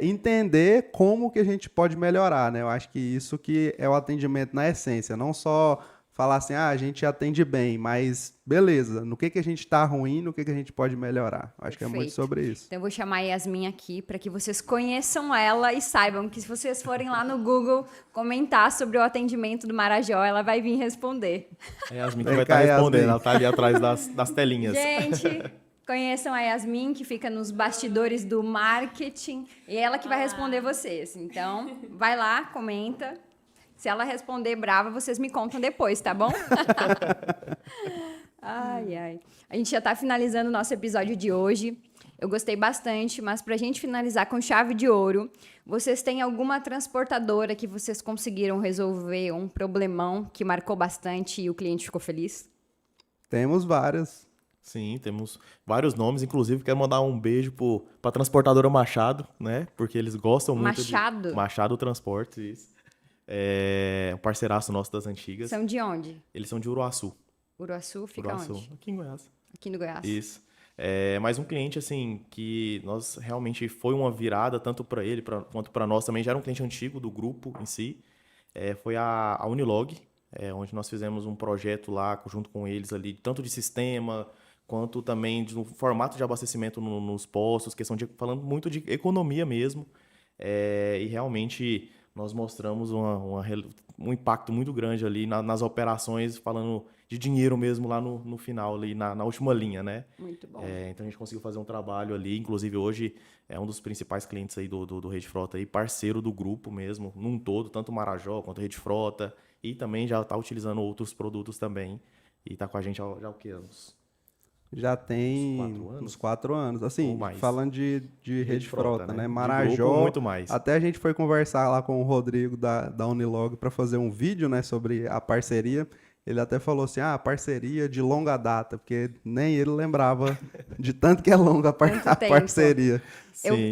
S1: entender como que a gente pode melhorar, né? Eu acho que isso que é o atendimento na essência, não só falar assim, a gente atende bem, mas beleza, no que a gente está ruim, no que a gente pode melhorar. Acho que é muito sobre isso.
S2: Então eu vou chamar a Yasmin aqui para que vocês conheçam ela e saibam que se vocês forem lá no Google comentar sobre o atendimento do Marajó, ela vai vir responder.
S3: A Yasmin que vai estar respondendo, ela está ali atrás das telinhas.
S2: Gente, conheçam a Yasmin, que fica nos bastidores do marketing, e ela que vai responder vocês. Então, vai lá, comenta. Se ela responder brava, vocês me contam depois, tá bom? Ai, ai. A gente já tá finalizando o nosso episódio de hoje. Eu gostei bastante, mas pra gente finalizar com chave de ouro, vocês têm alguma transportadora que vocês conseguiram resolver um problemão que marcou bastante e o cliente ficou feliz?
S1: Temos várias.
S3: Sim, temos vários nomes. Inclusive, quero mandar um beijo pra transportadora Machado, né? Porque eles gostam muito
S2: Machado?
S3: Machado Transportes, isso. É um parceiraço nosso das antigas.
S2: São de onde?
S3: Eles são de Uruaçu.
S2: Uruaçu fica onde?
S3: Aqui em Goiás.
S2: Aqui no Goiás.
S3: Isso. Mais um cliente, assim, que nós realmente foi uma virada, tanto para ele quanto para nós também. Já era um cliente antigo do grupo em si. Foi a Unilog, onde nós fizemos um projeto lá junto com eles ali, tanto de sistema, quanto também de um formato de abastecimento nos postos, falando muito de economia mesmo. E realmente nós mostramos um impacto muito grande ali nas operações, falando de dinheiro mesmo lá no final, ali na última linha, né?
S2: Muito bom.
S3: Então a gente conseguiu fazer um trabalho ali, inclusive hoje é um dos principais clientes aí do Rede Frota, aí, parceiro do grupo mesmo, num todo, tanto o Marajó quanto a Rede Frota, e também já está utilizando outros produtos também, e está com a gente já o quê?
S1: Já tem
S3: Uns 4 anos?
S1: uns 4 anos. Assim,
S3: Ou mais.
S1: falando de Rede Frota, né?
S3: De
S1: Marajó,
S3: grupo, muito mais.
S1: até a gente foi conversar lá com o Rodrigo da Unilog para fazer um vídeo, né, sobre a parceria. Ele até falou assim, parceria de longa data, porque nem ele lembrava de tanto que é longa
S2: Tanto
S1: a
S2: tempo.
S1: parceria.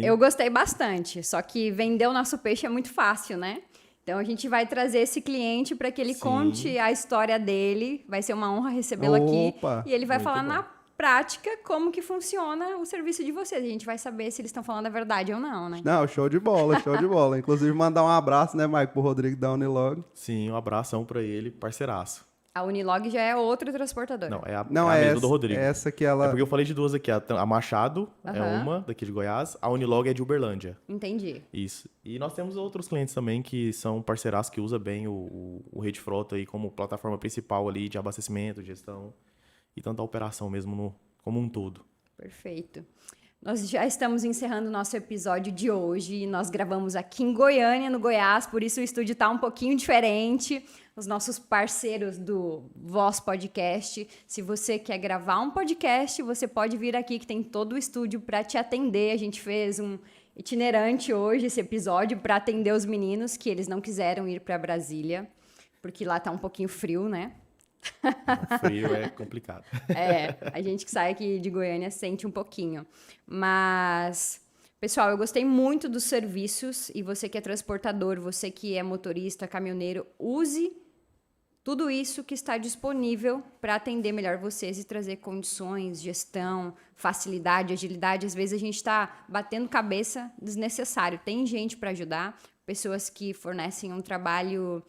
S2: Eu gostei bastante, só que vender o nosso peixe é muito fácil, né? Então a gente vai trazer esse cliente para que ele
S3: Sim.
S2: conte a história dele. Vai ser uma honra recebê-lo aqui.
S1: Opa,
S2: E ele vai
S3: muito
S2: falar
S3: bom.
S2: na prática como que funciona o serviço de vocês. A gente vai saber se eles estão falando a verdade ou não, né?
S1: Não, show de bola, show de bola. Inclusive, mandar um abraço, né, Mike, pro Rodrigo da Unilog.
S3: Sim, um abração para ele, parceiraço.
S2: A Unilog já é outro transportador.
S3: Não, é a
S1: Não,
S3: mesma
S1: essa,
S3: do Rodrigo.
S1: essa que
S3: É
S1: ela...
S3: porque eu falei de duas aqui. A Machado é
S2: Aham.
S3: uma, daqui de Goiás. A Unilog é de Uberlândia.
S2: Entendi.
S3: Isso. E nós temos outros clientes também que são parceiraços que usam bem o Rede Frota aí como plataforma principal ali de abastecimento, gestão e tanta operação mesmo como um todo.
S2: Perfeito. Nós já estamos encerrando o nosso episódio de hoje. Nós gravamos aqui em Goiânia, no Goiás, por isso o estúdio está um pouquinho diferente. Os nossos parceiros do Voz Podcast. Se você quer gravar um podcast, você pode vir aqui que tem todo o estúdio para te atender. A gente fez um itinerante hoje, esse episódio, para atender os meninos que eles não quiseram ir para Brasília, porque lá tá um pouquinho frio, né?
S3: O frio é complicado.
S2: A gente que sai aqui de Goiânia sente um pouquinho. Mas, pessoal, eu gostei muito dos serviços e você que é transportador, você que é motorista, caminhoneiro, use tudo isso que está disponível para atender melhor vocês e trazer condições, gestão, facilidade, agilidade. Às vezes a gente está batendo cabeça desnecessário. Tem gente para ajudar, pessoas que fornecem um trabalho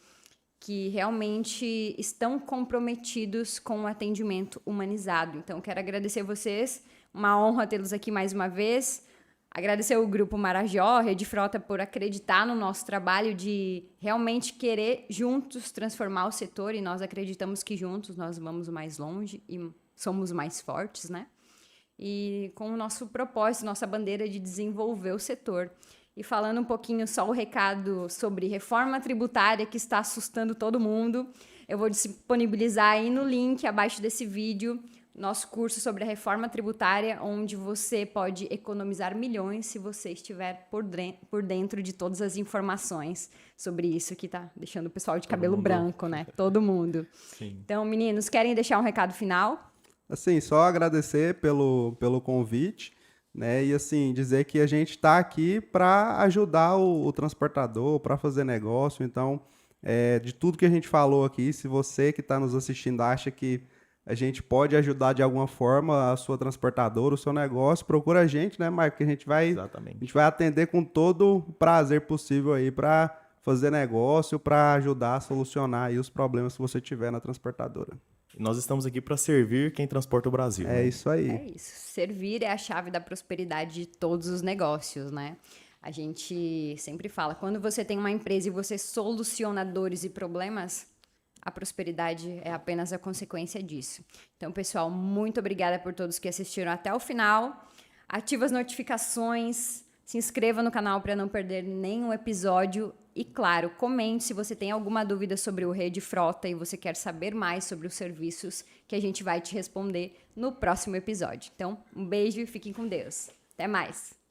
S2: que realmente estão comprometidos com o atendimento humanizado. Então, quero agradecer vocês, uma honra tê-los aqui mais uma vez. Agradecer o Grupo Marajó, Rede Frota, por acreditar no nosso trabalho de realmente querer juntos transformar o setor, e nós acreditamos que juntos nós vamos mais longe e somos mais fortes, né? E com o nosso propósito, nossa bandeira de desenvolver o setor. E falando um pouquinho só o recado sobre reforma tributária que está assustando todo mundo, eu vou disponibilizar aí no link abaixo desse vídeo nosso curso sobre a reforma tributária, onde você pode economizar milhões se você estiver por dentro de todas as informações sobre isso que está deixando o pessoal de cabelo branco, né? Todo mundo.
S3: Sim.
S2: Então, meninos, querem deixar um recado final?
S1: Assim, só agradecer pelo convite, né? E assim, dizer que a gente está aqui para ajudar o transportador, para fazer negócio. Então, de tudo que a gente falou aqui, se você que está nos assistindo acha que a gente pode ajudar de alguma forma a sua transportadora, o seu negócio, procura a gente, né, Marco? Que a gente vai atender com todo o prazer possível aí para fazer negócio, para ajudar a solucionar aí os problemas que você tiver na transportadora.
S3: Nós estamos aqui para servir quem transporta o Brasil.
S1: É isso aí.
S2: É isso. Servir é a chave da prosperidade de todos os negócios, né? A gente sempre fala, quando você tem uma empresa e você soluciona dores e problemas, a prosperidade é apenas a consequência disso. Então, pessoal, muito obrigada por todos que assistiram até o final. Ativa as notificações, se inscreva no canal para não perder nenhum episódio. E, claro, comente se você tem alguma dúvida sobre o Rede Frota e você quer saber mais sobre os serviços, que a gente vai te responder no próximo episódio. Então, um beijo e fiquem com Deus. Até mais!